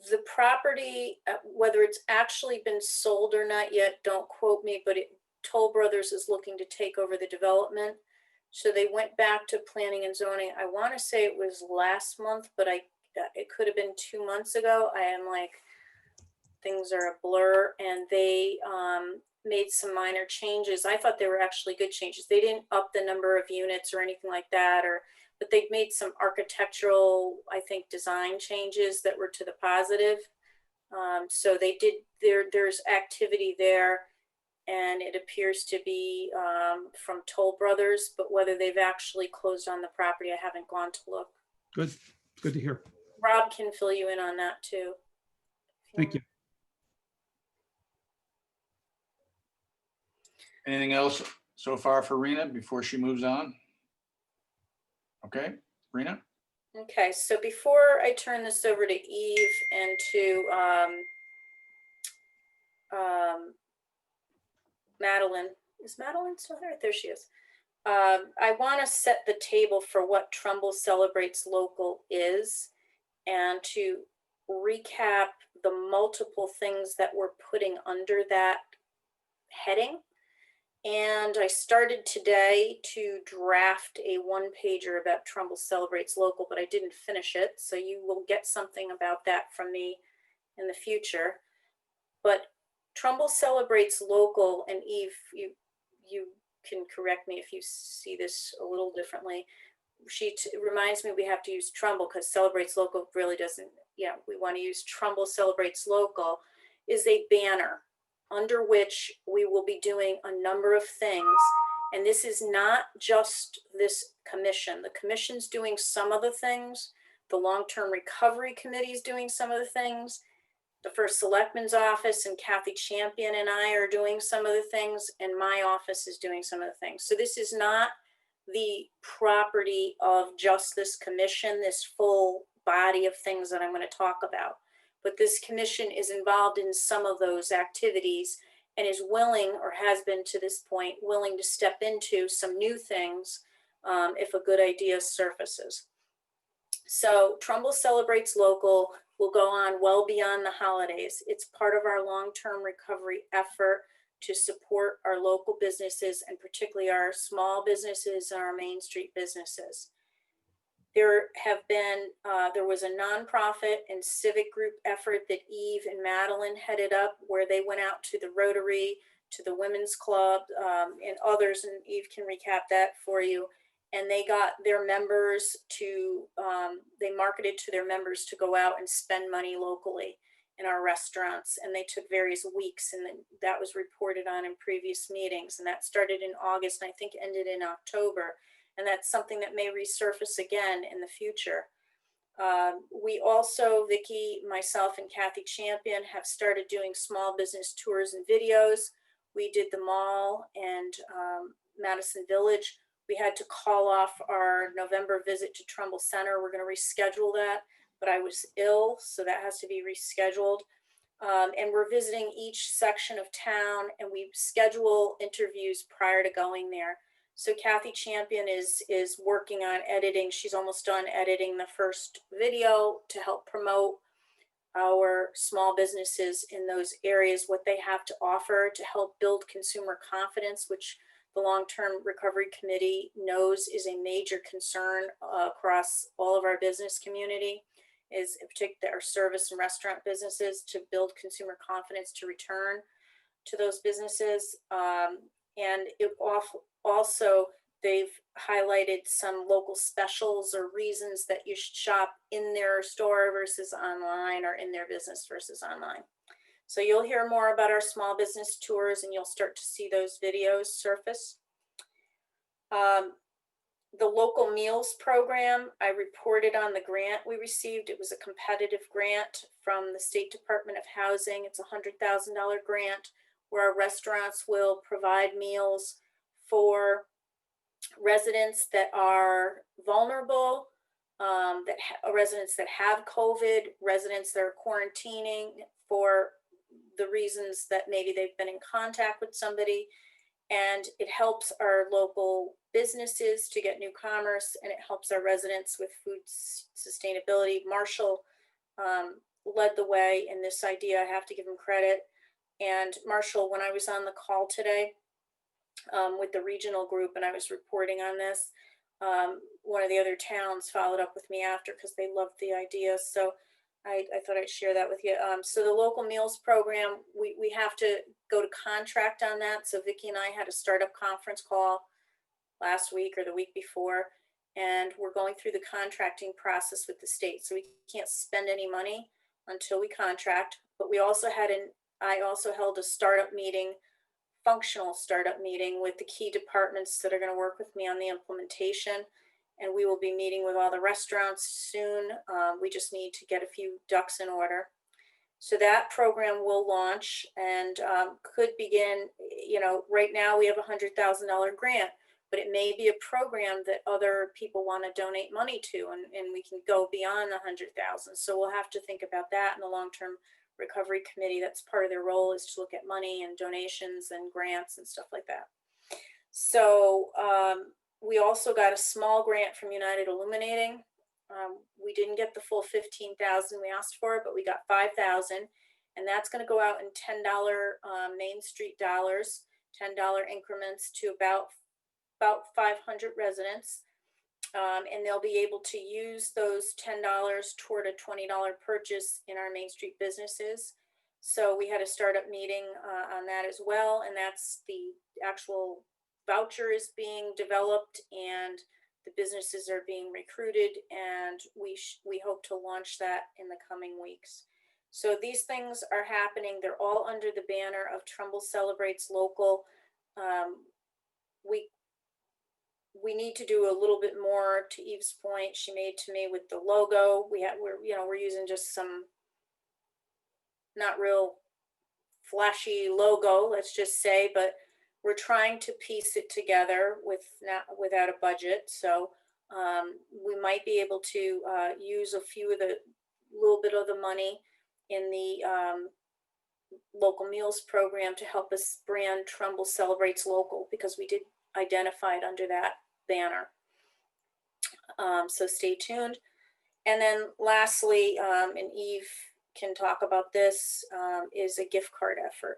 the property, whether it's actually been sold or not yet, don't quote me, but Toll Brothers is looking to take over the development. So they went back to planning and zoning. I want to say it was last month, but it could have been 2 months ago. I am like, things are a blur, and they made some minor changes. I thought they were actually good changes. They didn't up the number of units or anything like that, but they made some architectural, I think, design changes that were to the positive. So they did, there's activity there. and it appears to be from Toll Brothers, but whether they've actually closed on the property, I haven't gone to look. Good, good to hear. Rob can fill you in on that too. Thank you. Anything else so far for Rena before she moves on? Okay, Rena? Okay, so before I turn this over to Eve and to Madeline, is Madeline still there? There she is. I want to set the table for what Trumbull Celebrates Local is and to recap the multiple things that we're putting under that heading. And I started today to draft a one-pager about Trumbull Celebrates Local, but I didn't finish it. So you will get something about that from me in the future. But Trumbull Celebrates Local, and Eve, you can correct me if you see this a little differently. She reminds me we have to use Trumbull because Celebrates Local really doesn't, yeah, we want to use Trumbull Celebrates Local is a banner under which we will be doing a number of things. And this is not just this commission. The commission's doing some of the things. The Long-Term Recovery Committee is doing some of the things. The First Selectman's Office and Kathy Champion and I are doing some of the things, and my office is doing some of the things. So this is not the property of just this commission, this full body of things that I'm going to talk about. But this commission is involved in some of those activities and is willing, or has been to this point, willing to step into some new things if a good idea surfaces. So Trumbull Celebrates Local will go on well beyond the holidays. It's part of our long-term recovery effort to support our local businesses and particularly our small businesses and our Main Street businesses. There was a nonprofit and civic group effort that Eve and Madeline headed up where they went out to the Rotary, to the Women's Club, and others, and Eve can recap that for you. And they got their members to, they marketed to their members to go out and spend money locally in our restaurants. And they took various weeks, and then that was reported on in previous meetings. And that started in August and I think ended in October. And that's something that may resurface again in the future. We also, Vicki, myself, and Kathy Champion have started doing small business tours and videos. We did the mall and Madison Village. We had to call off our November visit to Trumbull Center. We're going to reschedule that, but I was ill, so that has to be rescheduled. And we're visiting each section of town, and we schedule interviews prior to going there. So Kathy Champion is working on editing. She's almost done editing the first video to help promote our small businesses in those areas, what they have to offer to help build consumer confidence, which the Long-Term Recovery Committee knows is a major concern across all of our business community, is in particular our service and restaurant businesses, to build consumer confidence to return to those businesses. And it also, they've highlighted some local specials or reasons that you should shop in their store versus online, or in their business versus online. So you'll hear more about our small business tours, and you'll start to see those videos surface. The local meals program, I reported on the grant we received. It was a competitive grant from the State Department of Housing. It's a $100,000 grant where our restaurants will provide meals for residents that are vulnerable, residents that have COVID, residents that are quarantining for the reasons that maybe they've been in contact with somebody. And it helps our local businesses to get new commerce, and it helps our residents with food sustainability. Marshall led the way in this idea. I have to give him credit. And Marshall, when I was on the call today with the regional group and I was reporting on this, one of the other towns followed up with me after because they loved the idea. So I thought I'd share that with you. So the local meals program, we have to go to contract on that. So Vicki and I had a startup conference call last week or the week before, and we're going through the contracting process with the state. So we can't spend any money until we contract, but we also had I also held a startup meeting functional startup meeting with the key departments that are going to work with me on the implementation. And we will be meeting with all the restaurants soon. We just need to get a few ducks in order. So that program will launch and could begin, you know, right now we have a $100,000 grant, but it may be a program that other people want to donate money to, and we can go beyond the 100,000. So we'll have to think about that in the long-term recovery committee. That's part of their role, is to look at money and donations and grants and stuff like that. So we also got a small grant from United Illuminating. We didn't get the full 15,000 we asked for, but we got 5,000, and that's going to go out in $10 Main Street dollars, $10 increments to about 500 residents. And they'll be able to use those $10 toward a $20 purchase in our Main Street businesses. So we had a startup meeting on that as well, and that's the actual voucher is being developed and the businesses are being recruited, and we hope to launch that in the coming weeks. So these things are happening. They're all under the banner of Trumbull Celebrates Local. We need to do a little bit more, to Eve's point she made to me with the logo. We're using just some not real flashy logo, let's just say, but we're trying to piece it together without a budget. So we might be able to use a few of the little bit of the money in the local meals program to help us brand Trumbull Celebrates Local, because we did identify it under that banner. So stay tuned. And then lastly, and Eve can talk about this, is a gift card effort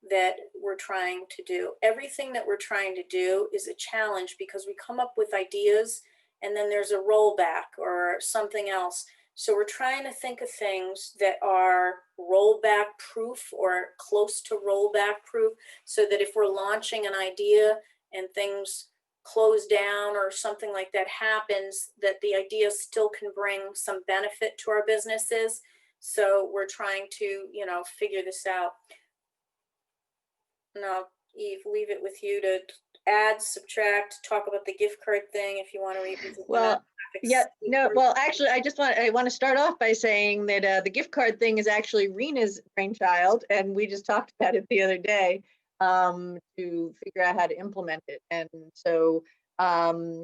that we're trying to do. Everything that we're trying to do is a challenge, because we come up with ideas and then there's a rollback or something else. So we're trying to think of things that are rollback proof or close to rollback proof, so that if we're launching an idea and things close down or something like that happens, that the idea still can bring some benefit to our businesses. So we're trying to, you know, figure this out. Now, Eve, leave it with you to add, subtract, talk about the gift card thing if you want to revisit. Well, yeah, no, well, actually, I want to start off by saying that the gift card thing is actually Rena's brainchild, and we just talked about it the other day to figure out how to implement it. And so Not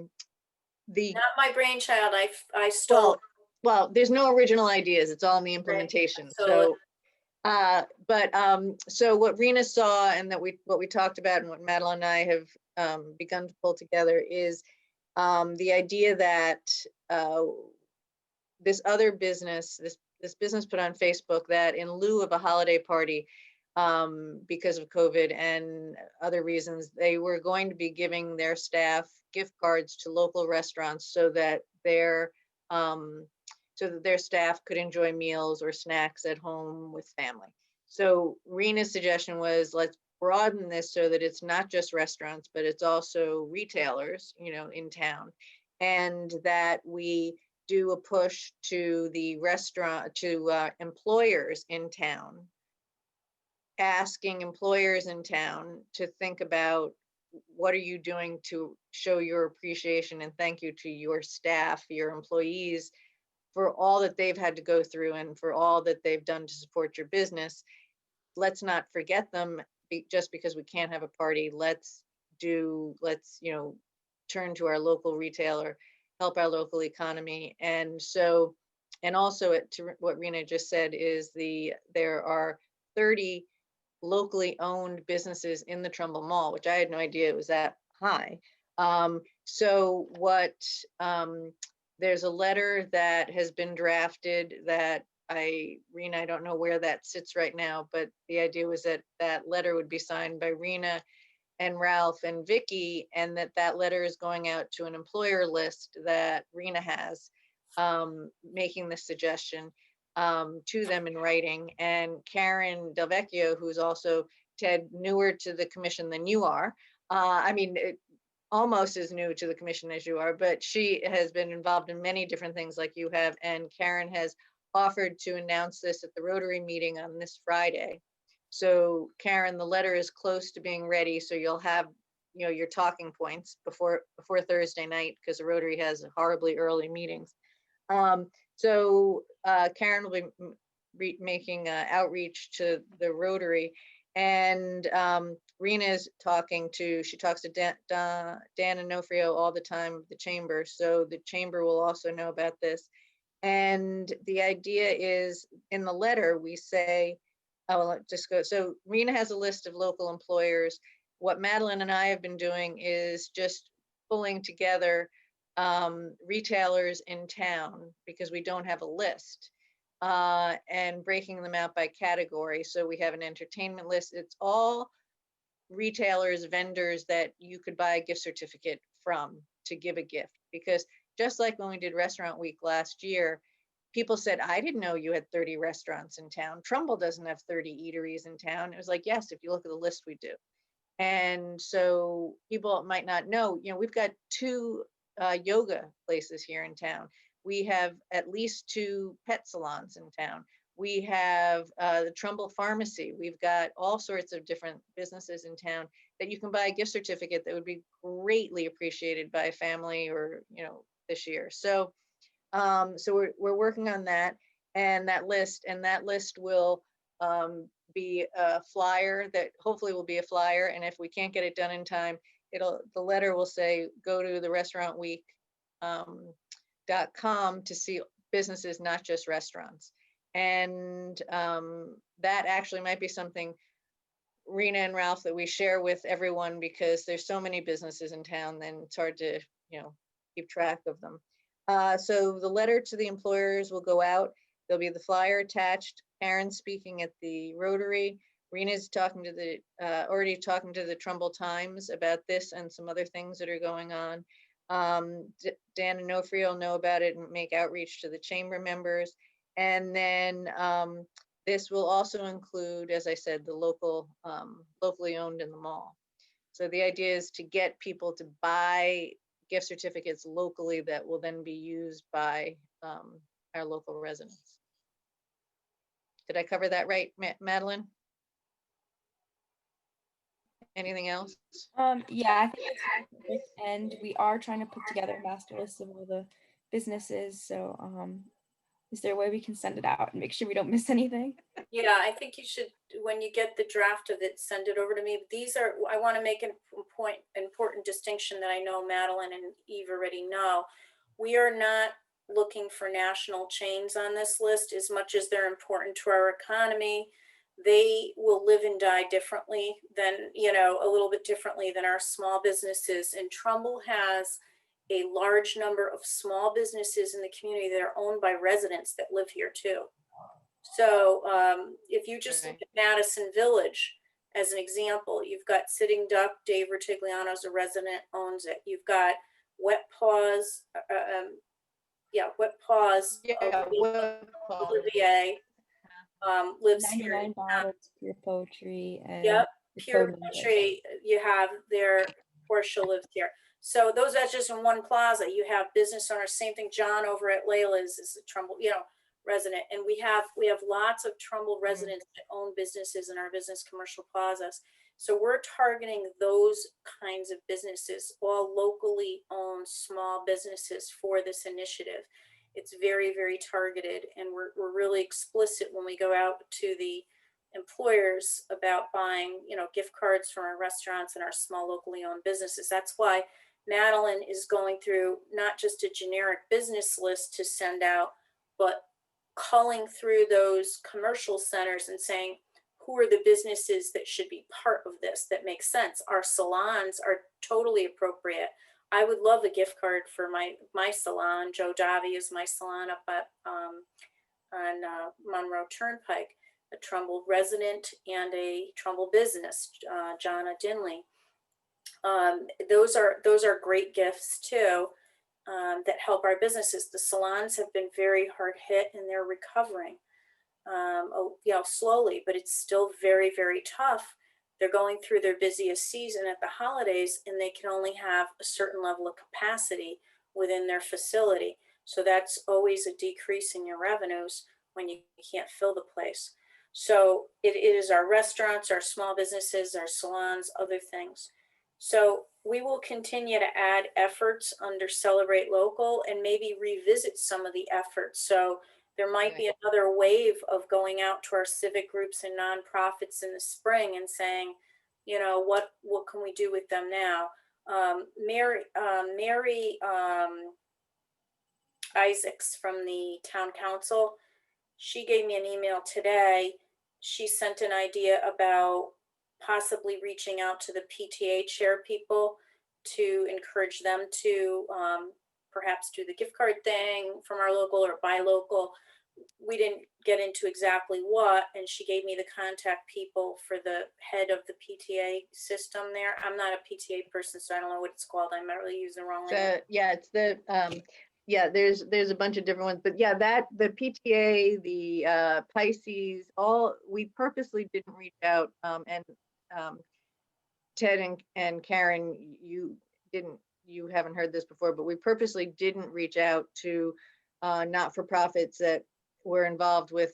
my brainchild. I stole it. Well, there's no original ideas. It's all in the implementation. Right. So what Rena saw and what we talked about and what Madeline and I have begun to pull together is the idea that this other business, this business put on Facebook that in lieu of a holiday party, because of COVID and other reasons, they were going to be giving their staff gift cards to local restaurants so that their staff could enjoy meals or snacks at home with family. So Rena's suggestion was, let's broaden this so that it's not just restaurants, but it's also retailers, you know, in town, and that we do a push to the restaurant, to employers in town, asking employers in town to think about what are you doing to show your appreciation and thank you to your staff, your employees, for all that they've had to go through and for all that they've done to support your business. Let's not forget them just because we can't have a party. Let's turn to our local retailer, help our local economy. And so, and also to what Rena just said is there are 30 locally owned businesses in the Trumbull Mall, which I had no idea it was that high. There's a letter that has been drafted that Rena, I don't know where that sits right now, but the idea was that that letter would be signed by Rena and Ralph and Vicky, and that letter is going out to an employer list that Rena has, making this suggestion to them in writing. And Karen Del Vecchio, who's also, Ted, newer to the commission than you are, almost as new to the commission as you are, but she has been involved in many different things like you have. And Karen has offered to announce this at the Rotary meeting on this Friday. So Karen, the letter is close to being ready, so you'll have, your talking points before Thursday night, because the Rotary has horribly early meetings. So Karen will be making outreach to the Rotary, and Rena is she talks to Dan Onofrio all the time of the chamber, so the chamber will also know about this. And the idea is, in the letter, we say, I'll just go, so Rena has a list of local employers. What Madeline and I have been doing is just pulling together retailers in town, because we don't have a list, and breaking them out by category. So we have an entertainment list. It's all retailers, vendors that you could buy a gift certificate from to give a gift. Because just like when we did Restaurant Week last year, people said, I didn't know you had 30 restaurants in town. Trumbull doesn't have 30 eateries in town. It was like, yes, if you look at the list, we do. And so people might not know, we've got 2 yoga places here in town. We have at least 2 pet salons in town. We have the Trumbull Pharmacy. We've got all sorts of different businesses in town that you can buy a gift certificate that would be greatly appreciated by a family, or, this year. So, so we're working on that, and that list will be a flyer that hopefully will be a flyer. And if we can't get it done in time, the letter will say, go to the restaurantweek.com to see businesses, not just restaurants. And that actually might be something, Rena and Ralph, that we share with everyone, because there's so many businesses in town, then it's hard to, keep track of them. So the letter to the employers will go out. There'll be the flyer attached. Karen speaking at the Rotary. Rena's already talking to the Trumbull Times about this and some other things that are going on. Dan Onofrio will know about it and make outreach to the chamber members. And then this will also include, as I said, the locally owned in the mall. So the idea is to get people to buy gift certificates locally that will then be used by our local residents. Did I cover that right, Madeline? Anything else? Yeah, I think it's perfect, and we are trying to put together a master list of all the businesses. So, is there a way we can send it out and make sure we don't miss anything? Yeah, I think you should, when you get the draft of it, send it over to me. I want to make an important distinction that I know Madeline and Eve already know. We are not looking for national chains on this list as much as they're important to our economy. They will live and die differently than, a little bit differently than our small businesses. And Trumbull has a large number of small businesses in the community that are owned by residents that live here too. So if you just look at Madison Village as an example, you've got Sitting Duck, Dave Rutigliano's a resident, owns it. You've got Wet Paws, Wet Paws, Olivier lives here. 99 Bottles, Pure Poetry, and Yep, Pure Code Language. Poetry, you have there, Portia lives here. So that's just in one plaza. You have business owners, same thing. John over at Layla's is a Trumbull, resident. And we have lots of Trumbull residents that own businesses in our business commercial plazas. So we're targeting those kinds of businesses, all locally owned small businesses for this initiative. It's very, very targeted, and we're really explicit when we go out to the employers about buying, gift cards from our restaurants and our small locally owned businesses. That's why Madeline is going through not just a generic business list to send out, but culling through those commercial centers and saying, who are the businesses that should be part of this that makes sense? Our salons are totally appropriate. I would love a gift card for my salon. Joe Davi is my salon up at on Monroe Turnpike, a Trumbull resident and a Trumbull business, Jonna Dinley. Those are great gifts too, that help our businesses. The salons have been very hard hit and they're recovering, slowly, but it's still very, very tough. They're going through their busiest season at the holidays, and they can only have a certain level of capacity within their facility. So that's always a decrease in your revenues when you can't fill the place. So it is our restaurants, our small businesses, our salons, other things. So we will continue to add efforts under Celebrate Local and maybe revisit some of the efforts. So there might be another wave of going out to our civic groups and nonprofits in the spring and saying, you know, what can we do with them now? Mary Isaacs from the town council, she gave me an email today. She sent an idea about possibly reaching out to the PTA chair people to encourage them to perhaps do the gift card thing from our local or buy local. We didn't get into exactly what, and she gave me the contact people for the head of the PTA system there. I'm not a PTA person, so I don't know what it's called. I might really use the wrong language. It's the yeah, there's a bunch of different ones, but yeah, that the PTA, the Pisces, all, we purposely didn't reach out, and Ted and Karen, you haven't heard this before, but we purposely didn't reach out to not-for-profits that were involved with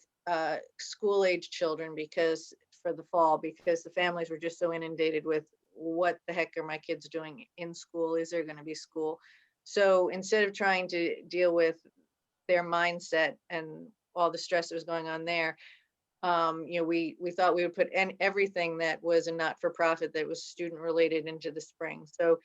school-age children because for the fall, because the families were just so inundated with what the heck are my kids doing in school? Is there going to be school? So instead of trying to deal with their mindset and all the stress that was going on there, you know, we thought we would put everything that was a not-for-profit that was student related into the spring. So,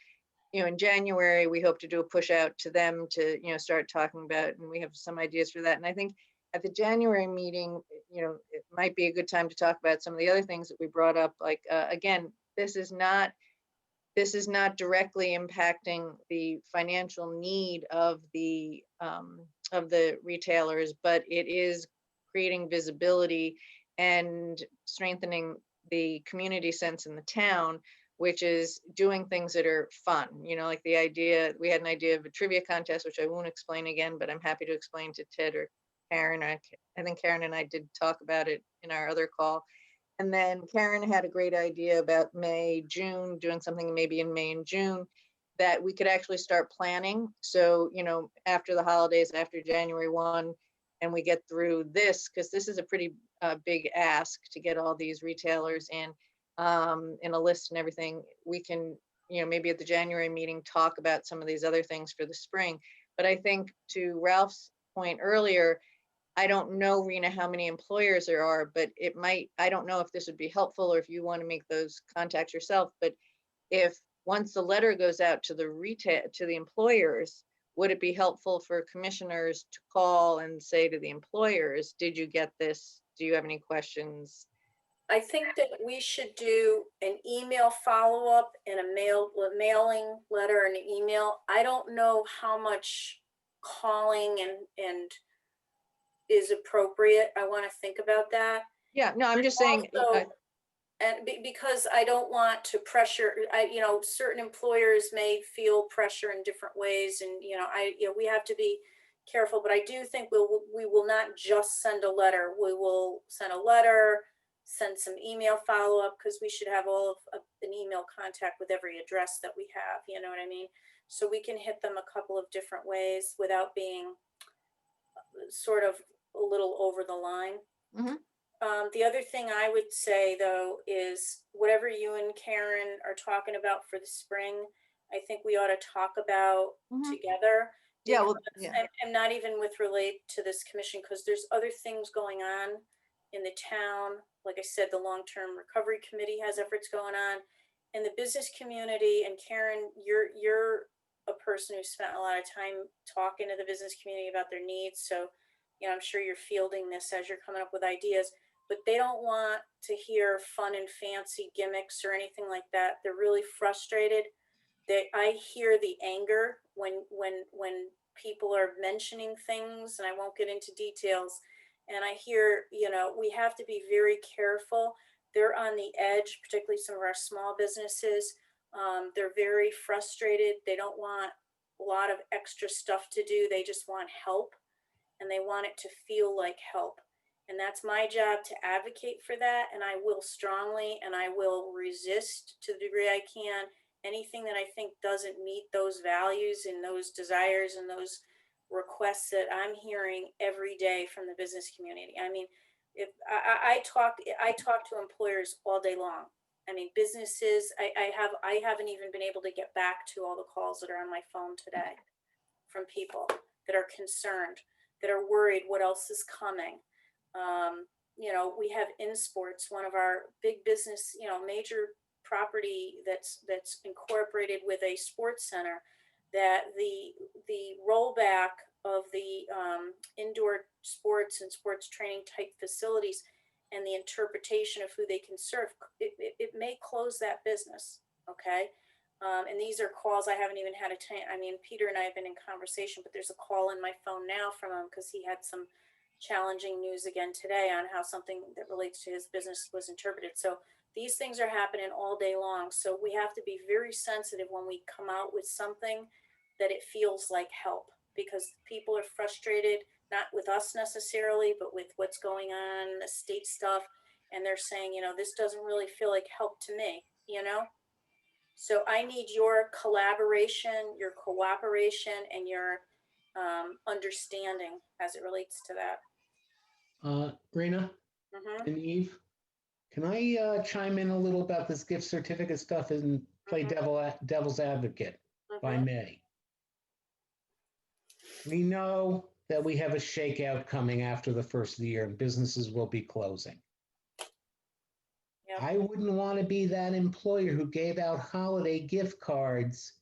you know, in January, we hope to do a push out to them to, you know, start talking about, and we have some ideas for that. And I think at the January meeting, you know, it might be a good time to talk about some of the other things that we brought up. Like, again, this is not directly impacting the financial need of the retailers, but it is creating visibility and strengthening the community sense in the town, which is doing things that are fun. You know, like the idea, we had an idea of a trivia contest, which I won't explain again, but I'm happy to explain to Ted or Karen. I think Karen and I did talk about it in our other call. And then Karen had a great idea about May, June, doing something maybe in May and June that we could actually start planning. So, you know, after the holidays, after January 1, and we get through this, because this is a pretty big ask to get all these retailers in a list and everything, we can, you know, maybe at the January meeting, talk about some of these other things for the spring. But I think to Ralph's point earlier, I don't know, Rena, how many employers there are, but it might, I don't know if this would be helpful or if you want to make those contacts yourself, but if once the letter goes out to the employers, would it be helpful for commissioners to call and say to the employers, did you get this? Do you have any questions? I think that we should do an email follow-up and a mailing letter and an email. I don't know how much calling and is appropriate. I want to think about that. Yeah, no, I'm just saying. Also, and because I don't want to pressure, you know, certain employers may feel pressure in different ways, and you know, we have to be careful. But I do think we will not just send a letter. We will send a letter, send some email follow up, because we should have all of an email contact with every address that we have. You know what I mean? So we can hit them a couple of different ways without being sort of a little over the line. Mhm. The other thing I would say though is whatever you and Karen are talking about for the spring, I think we ought to talk about together. Yeah, well, because- yeah. and not even with relate to this commission, because there's other things going on in the town. Like I said, the long-term recovery committee has efforts going on, and the business community. And Karen, you're a person who spent a lot of time talking to the business community about their needs. So, you know, I'm sure you're fielding this as you're coming up with ideas, but they don't want to hear fun and fancy gimmicks or anything like that. They're really frustrated. I hear the anger when people are mentioning things, and I won't get into details. And I hear, you know, we have to be very careful. They're on the edge, particularly some of our small businesses. They're very frustrated. They don't want a lot of extra stuff to do. They just want help, and they want it to feel like help. And that's my job to advocate for that. And I will strongly, and I will resist to the degree I can, anything that I think doesn't meet those values and those desires and those requests that I'm hearing every day from the business community. I mean, if I talk to employers all day long. I mean, businesses, I haven't even been able to get back to all the calls that are on my phone today from people that are concerned, that are worried what else is coming. You know, we have in sports, one of our big business, you know, major property that's incorporated with a sports center, that the rollback of the indoor sports and sports training type facilities and the interpretation of who they can serve, it may close that business. Okay. And these are calls I haven't even had a time. I mean, Peter and I have been in conversation, but there's a call in my phone now from him because he had some challenging news again today on how something that relates to his business was interpreted. So these things are happening all day long. So we have to be very sensitive when we come out with something that it feels like help, because people are frustrated, not with us necessarily, but with what's going on, the state stuff. And they're saying, you know, this doesn't really feel like help to me, you know? So I need your collaboration, your cooperation, and your understanding as it relates to that. Rena Mhm. and Eve, can I chime in a little about this gift certificate stuff and play devil's advocate, if I Mhm. may? We know that we have a shakeout coming after the first of the year and businesses will be closing. Yep. I wouldn't want to be that employer who gave out holiday gift cards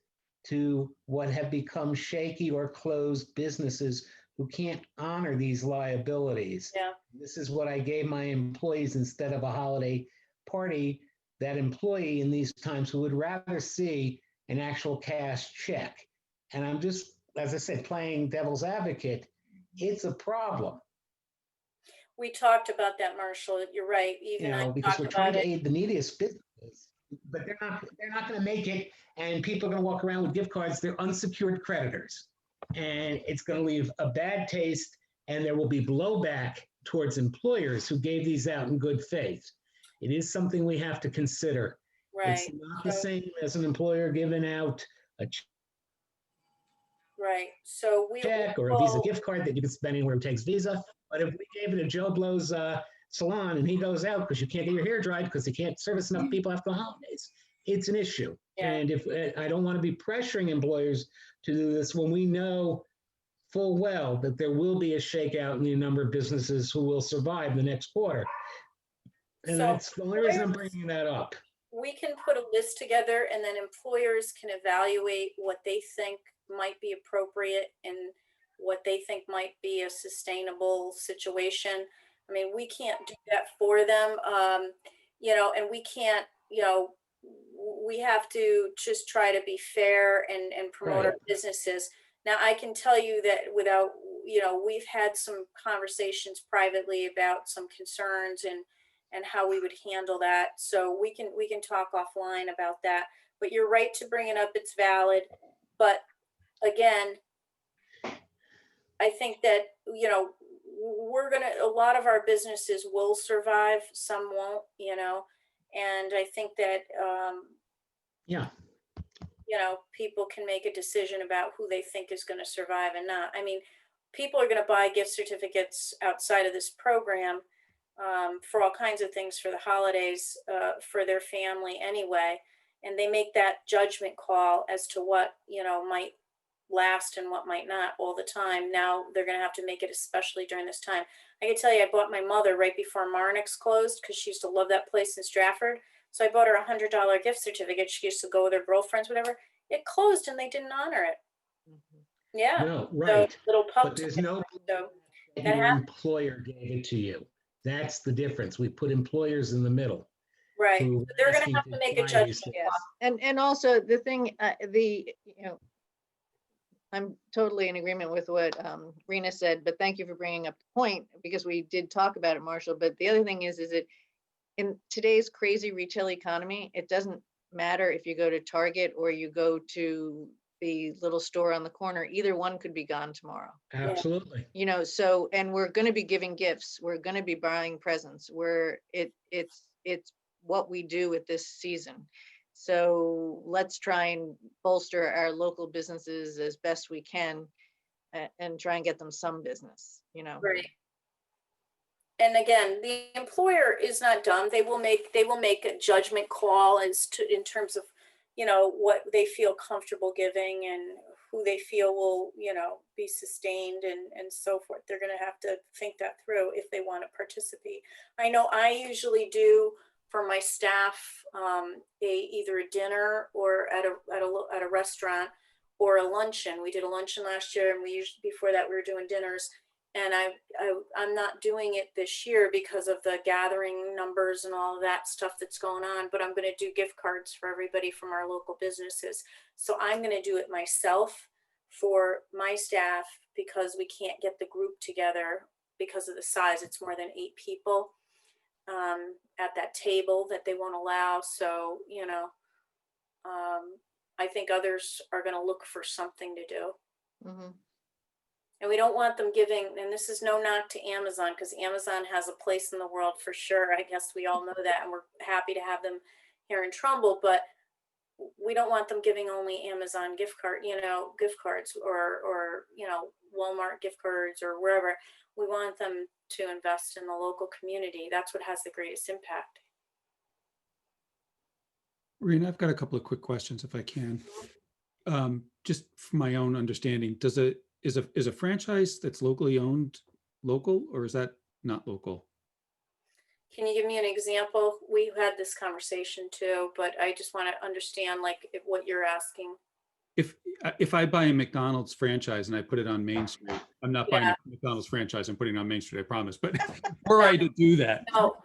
to what have become shaky or closed businesses who can't honor these liabilities. Yeah. This is what I gave my employees instead of a holiday party. That employee in these times who would rather see an actual cash check. And I'm just, as I said, playing devil's advocate. It's a problem. We talked about that, Marshall. You're right. Even I Because talked we're trying about to it. aid the neediest businesses, but they're not going to make it, and people are going to walk around with gift cards. They're unsecured creditors, and it's going to leave a bad taste, and there will be blowback towards employers who gave these out in good faith. It is something we have to consider. Right. It's not the same as an employer giving out a Right. So we check or a Visa gift card that you can spend anywhere it takes Visa. But if we gave it to Joe Blow's salon and he goes out because you can't get your hair dried because he can't service enough people after the holidays, it's an issue. Yeah. And if I don't want to be pressuring employers to do this when we know full well that there will be a shakeout in the number of businesses who will survive the next quarter. And So that's the only reason I'm bringing that up. we can put a list together, and then employers can evaluate what they think might be appropriate and what they think might be a sustainable situation. I mean, we can't do that for them, you know, and we can't, you know, we have to just try to be fair and promote our businesses. Now, I can tell you that without, you know, we've had some conversations privately about some concerns and how we would handle that. So we can talk offline about that. But you're right to bring it up. It's valid. But again, I think that, you know, a lot of our businesses will survive, some won't, you know, and I think that, Yeah. you know, people can make a decision about who they think is going to survive and not. I mean, people are going to buy gift certificates outside of this program for all kinds of things for the holidays, for their family anyway. And they make that judgment call as to what, you know, might last and what might not all the time. Now they're going to have to make it, especially during this time. I can tell you, I bought my mother right before Marnix closed because she used to love that place in Stratford. So I bought her $100 gift certificate. She used to go with her girlfriends, whatever. It closed and they didn't honor it. Yeah. No, So right. little pup But there's ticket. no So that that your happened. employer gave it to you. That's the difference. We put employers in the middle. Right. who So they're going asking to have to make a buy judgment these things. Yes, and also the thing, you know, I'm totally in agreement with what Rena said, but thank you for bringing up the point because we did talk about it, Marshall. But the other thing is that in today's crazy retail economy, it doesn't matter if you go to Target or you go to the little store on the corner. Either one could be gone tomorrow. Absolutely. You know, so, and we're going to be giving gifts. We're going to be buying presents. It's what we do with this season. So let's try and bolster our local businesses as best we can and try and get them some business, you know. Right. and again, the employer is not dumb. They will make a judgment call as to, in terms of, what they feel comfortable giving and who they feel will, be sustained and so forth. They're going to have to think that through if they want to participate. I know I usually do for my staff, either a dinner or at a restaurant or a luncheon. We did a luncheon last year, and before that we were doing dinners. And I'm not doing it this year because of the gathering numbers and all of that stuff that's going on, but I'm going to do gift cards for everybody from our local businesses. So I'm going to do it myself for my staff because we can't get the group together because of the size. It's more than 8 people at that table that they won't allow. So, I think others are going to look for something to do. Mhm. And we don't want them giving, and this is no knock to Amazon, because Amazon has a place in the world for sure. I guess we all know that, and we're happy to have them here in Trumbull, but we don't want them giving only Amazon gift cards or Walmart gift cards or wherever. We want them to invest in the local community. That's what has the greatest impact. Rena, I've got a couple of quick questions if I can. Just from my own understanding, is a franchise that's locally owned local, or is that not local? Can you give me an example? We had this conversation too, but I just want to understand what you're asking. If I buy a McDonald's franchise and I put it on Main Street, I'm not buying a McDonald's franchise, I'm putting it on Main Street, I promise. But were I to do that? No,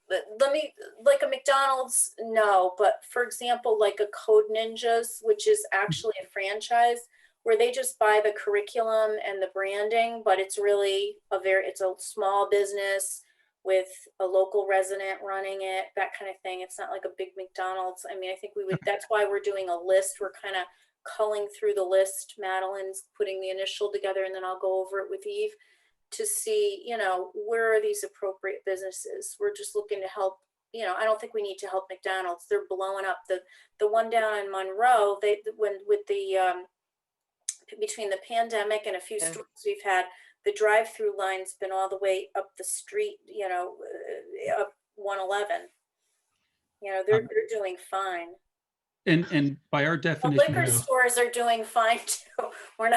let me, like a McDonald's, no, but for example, like a Code Ninjas, which is actually a franchise where they just buy the curriculum and the branding, but it's really it's a small business with a local resident running it, that kind of thing. It's not like a big McDonald's. I mean, I think that's why we're doing a list. We're kind of culling through the list. Madeline's putting the initial together, and then I'll go over it with Eve to see, where are these appropriate businesses? We're just looking to help, I don't think we need to help McDonald's. They're blowing up. The one down in Monroe, between the pandemic and a few stores we've had, the drive-through line's been all the way up the street, up 111. They're doing fine. And by our The definition, liquor stores are doing fine too. We're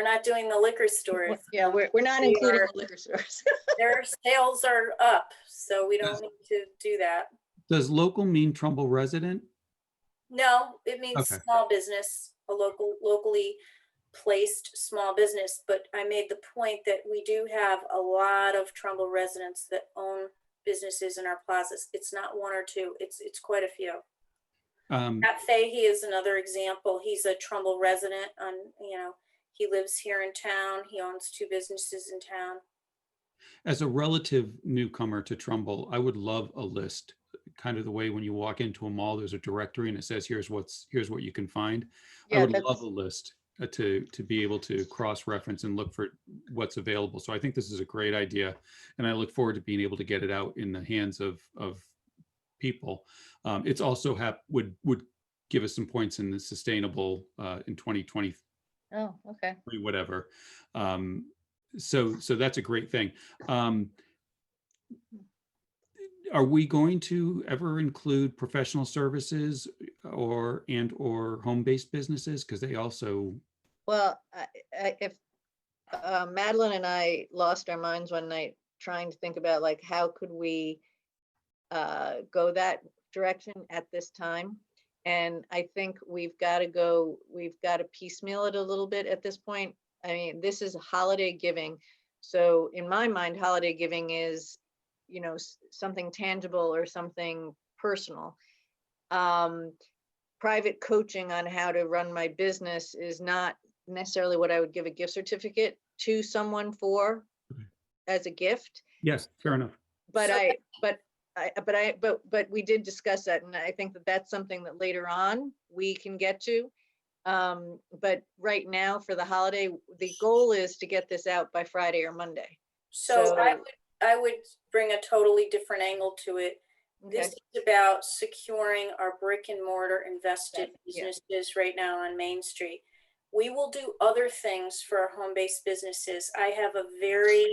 not doing the liquor stores. Yeah, we're not including the liquor stores. Their sales are up, so we don't need to do that. does local mean Trumbull resident? No, it means Okay. small business, a locally placed small business. But I made the point that we do have a lot of Trumbull residents that own businesses in our plazas. It's not 1 or 2, it's quite a few. Matt Fahey is another example. He's a Trumbull resident. He lives here in town. He owns 2 businesses in town. As a relative newcomer to Trumbull, I would love a list, kind of the way when you walk into a mall, there's a directory and it says, here's what you can find. Yeah, I would love a list to be able to cross-reference and look for what's available. So I think this is a great idea, and I look forward to being able to get it out in the hands of people. It's also would give us some points in the sustainable in 2020. Oh, okay. Whatever. So that's a great thing. Are we going to ever include professional services or home-based businesses? Because they also. Well, if Madeline and I lost our minds one night trying to think about how could we go that direction at this time. And I think we've got to piecemeal it a little bit at this point. I mean, this is holiday giving. So in my mind, holiday giving is, something tangible or something personal. Private coaching on how to run my business is not necessarily what I would give a gift certificate to someone for as a gift. Yes, fair enough. But we did discuss that, and I think that that's something that later on we can get to. But right now for the holiday, the goal is to get this out by Friday or Monday. So I would bring a totally different angle to it. Okay. This is about securing our brick and mortar invested businesses right now on Main Street. We will do other things for our home-based businesses. I have a very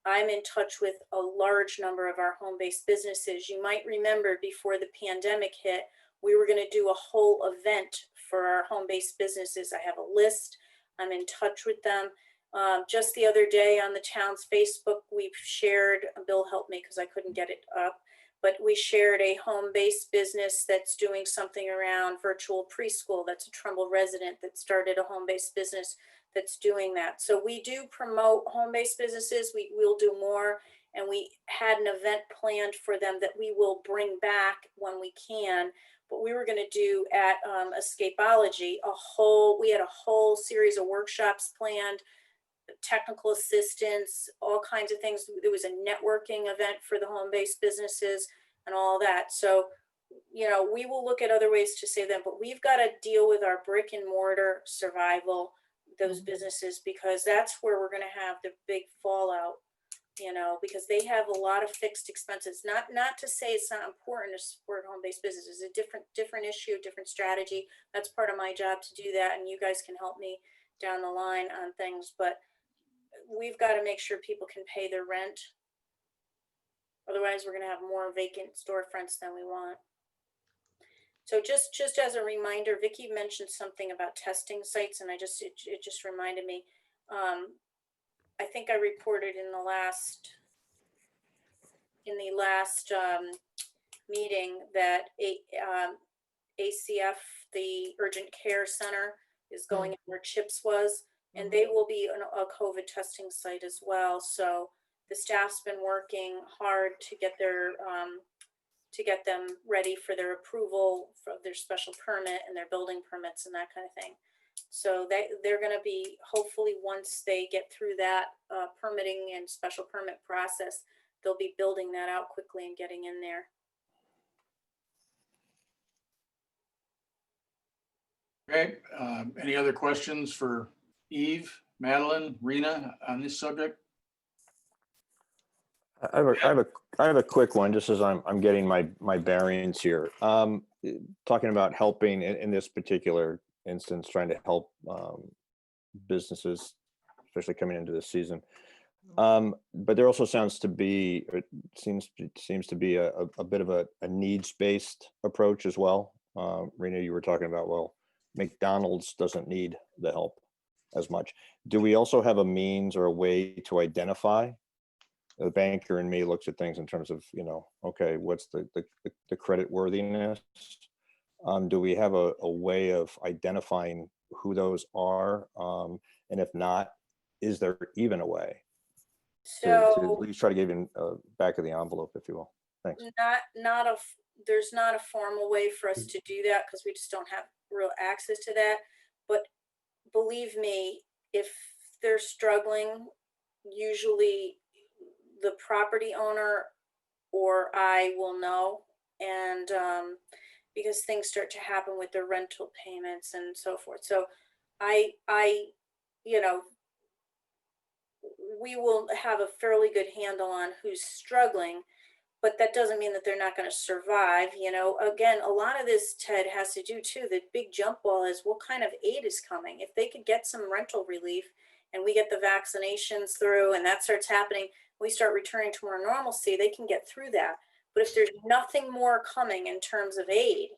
I'm in touch with a large number of our home-based businesses. You might remember before the pandemic hit, we were going to do a whole event for our home-based businesses. I have a list. I'm in touch with them. Just the other day on the town's Facebook, we've shared, Bill helped me because I couldn't get it up, but we shared a home-based business that's doing something around virtual preschool. That's a Trumbull resident that started a home-based business that's doing that. So we do promote home-based businesses. We will do more. And we had an event planned for them that we will bring back when we can. But we were going to do at Escapology we had a whole series of workshops planned, technical assistance, all kinds of things. There was a networking event for the home-based businesses and all that. So, you know, we will look at other ways to save them, but we've got to deal with our brick and mortar survival, those businesses, because that's where we're going to have the big fallout, you know, because they have a lot of fixed expenses. Not to say it's not important to support home-based businesses. It's a different issue, different strategy. That's part of my job to do that, and you guys can help me down the line on things, but we've got to make sure people can pay their rent. Otherwise, we're going to have more vacant storefronts than we want. So just as a reminder, Vicki mentioned something about testing sites, and it just reminded me. I think I reported in the last meeting that ACF, the Urgent Care Center, is going in where CHIPS was, and they will be a COVID testing site as well. So the staff's been working hard to get them ready for their approval of their special permit and their building permits and that kind of thing. So they're going to be, hopefully once they get through that permitting and special permit process, they'll be building that out quickly and getting in there. Okay, any other questions for Eve, Madeline, Rena on this subject? I have a quick one, just as I'm getting my bearings here. Talking about helping in this particular instance, trying to help businesses, especially coming into this season. But there also seems to be a bit of a needs-based approach as well. Rena, you were talking about, well, McDonald's doesn't need the help as much. Do we also have a means or a way to identify? The banker in me looks at things in terms of, you know, okay, what's the credit worthiness? Do we have a way of identifying who those are? And if not, is there even a way to at least try to give in back of the envelope, if you will? Thanks. There's not a formal way for us to do that because we just don't have real access to that. But believe me, if they're struggling, usually the property owner or I will know, and because things start to happen with the rental payments and so forth. So you know, we will have a fairly good handle on who's struggling, but that doesn't mean that they're not going to survive. You know, again, a lot of this, Ted, has to do too. The big jump ball is what kind of aid is coming. If they could get some rental relief and we get the vaccinations through and that starts happening, we start returning to more normalcy, they can get through that. But if there's nothing more coming in terms of aid,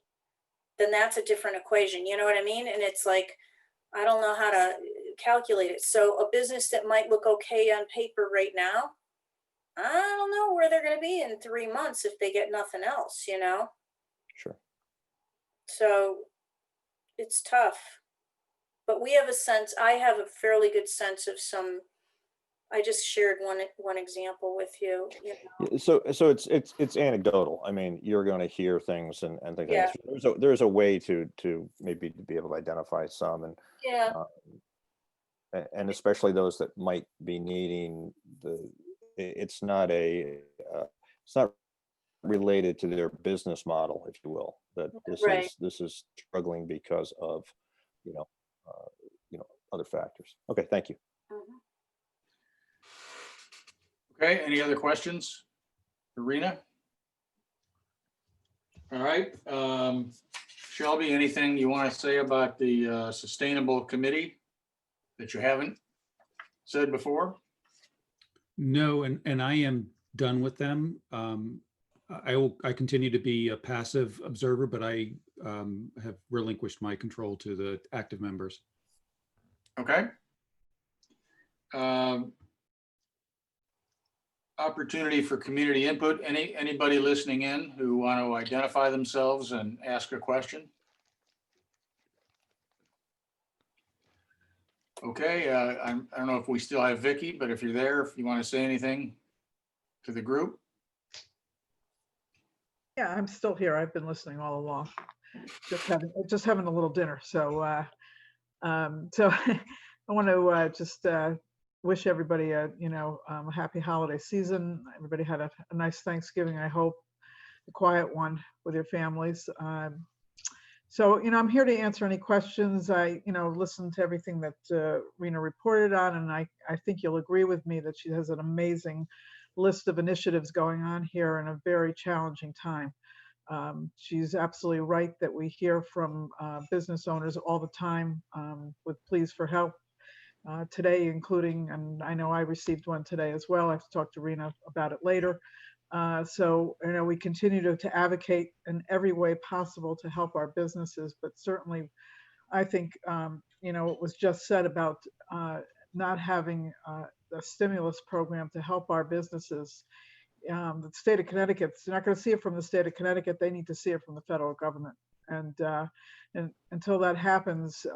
then that's a different equation. You know what I mean? And it's like, I don't know how to calculate it. So a business that might look okay on paper right now, I don't know where they're going to be in 3 months if they get nothing else, you know? Sure. So it's tough. But we have a sense, I have a fairly good sense of some, I just shared one example with you. You know? So it's anecdotal. I mean, you're going to hear things and things Yeah. like that. There's a way to maybe be able to identify some, and Yeah. And especially those that might be needing it's not related to their business model, if you will. That this is struggling because of other factors. Okay, thank you. Mhm. Okay, any other questions? Rena? All right. Shelby, anything you want to say about the Sustainable Committee that you haven't said before? No, and I am done with them. I continue to be a passive observer, but I have relinquished my control to the active members. Okay. Opportunity for community input. Anybody listening in who want to identify themselves and ask a question? Okay, I don't know if we still have Vicky, but if you're there, if you want to say anything to the group. Yeah, I'm still here. I've been listening all along. Just having a little dinner. So so I want to just wish everybody a a happy holiday season. Everybody had a nice Thanksgiving, I hope, a quiet one with your families. So I'm here to answer any questions. I listened to everything that Rena reported on, and I think you'll agree with me that she has an amazing list of initiatives going on here in a very challenging time. She's absolutely right that we hear from business owners all the time with pleas for help. Today, including, and I know I received one today as well. I have to talk to Rena about it later. So we continue to advocate in every way possible to help our businesses, but certainly I think what was just said about not having a stimulus program to help our businesses. The state of Connecticut, you're not going to see it from the state of Connecticut. They need to see it from the federal government. And until that happens,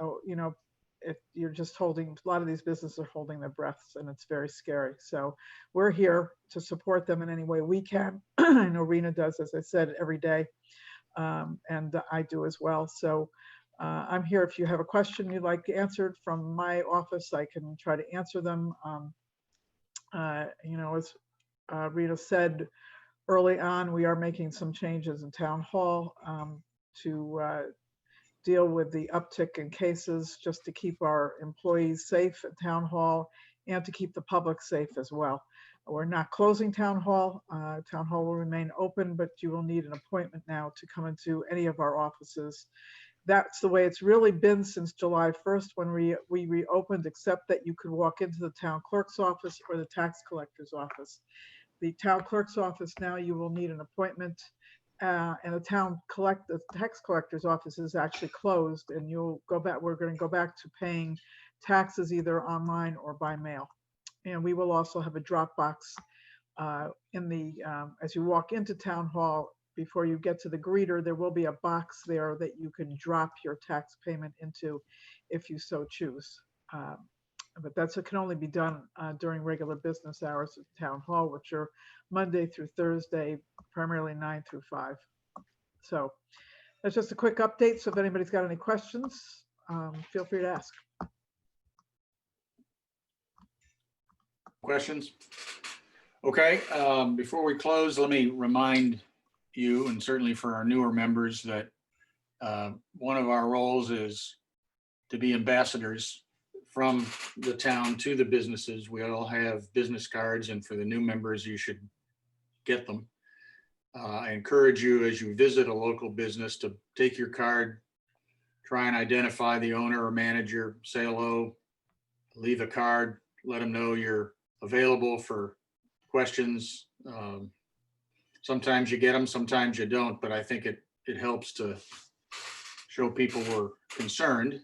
if you're just holding, a lot of these businesses are holding their breaths, and it's very scary. So we're here to support them in any way we can. I know Rena does, as I said, every day, and I do as well. So I'm here. If you have a question you'd like answered from my office, I can try to answer them. As Rita said early on, we are making some changes in town hall to deal with the uptick in cases, just to keep our employees safe at town hall and to keep the public safe as well. We're not closing town hall. Town hall will remain open, but you will need an appointment now to come into any of our offices. That's the way it's really been since July 1st when we reopened, except that you could walk into the town clerk's office or the tax collector's office. The town clerk's office now, you will need an appointment, and the tax collector's office is actually closed, and you'll go back. We're going to go back to paying taxes either online or by mail. And we will also have a drop box as you walk into town hall. Before you get to the greeter, there will be a box there that you can drop your tax payment into if you so choose. But that can only be done during regular business hours at town hall, which are Monday through Thursday, primarily 9 through 5. So that's just a quick update. So if anybody's got any questions, feel free to ask. Questions? Okay, before we close, let me remind you, and certainly for our newer members, that one of our roles is to be ambassadors from the town to the businesses. We all have business cards, and for the new members, you should get them. I encourage you, as you visit a local business, to take your card, try and identify the owner or manager, say hello, leave a card, let them know you're available for questions. Sometimes you get them, sometimes you don't, but I think it helps to show people we're concerned.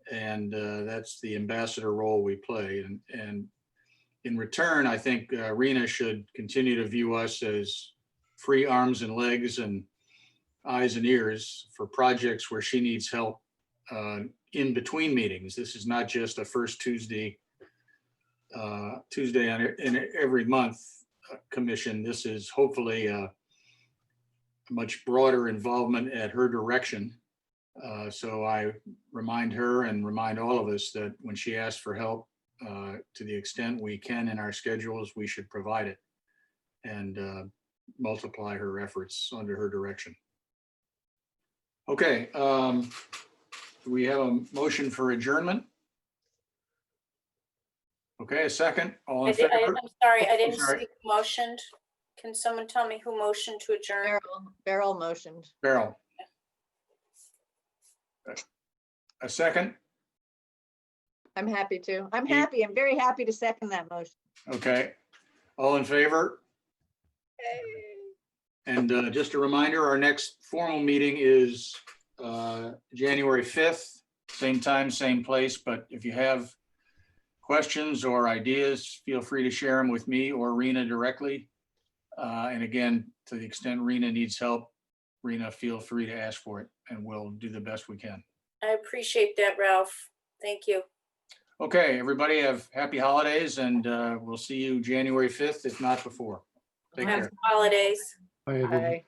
And that's the ambassador role we play. And in return, I think Rena should continue to view us as free arms and legs and eyes and ears for projects where she needs help in between meetings. This is not just a first Tuesday in every month commission. This is hopefully a much broader involvement at her direction. So I remind her and remind all of us that when she asks for help, to the extent we can in our schedules, we should provide it and multiply her efforts under her direction. Okay, do we have a motion for adjournment? Okay, a second. All in favor? I'm sorry, I didn't sorry. see who motioned. Can someone tell me who motioned to adjourn? Beryl motioned. Beryl. A second? I'm happy to. I'm Keith? happy. I'm very happy to second that motion. Okay. All in favor? And just a reminder, our next formal meeting is January 5th, same time, same place. But if you have questions or ideas, feel free to share them with me or Rena directly. And again, to the extent Rena needs help, Rena, feel free to ask for it and we'll do the best we can. I appreciate that, Ralph. Thank you. Okay, everybody have happy holidays and we'll see you January 5th, if not before. Take care. Happy holidays. Bye.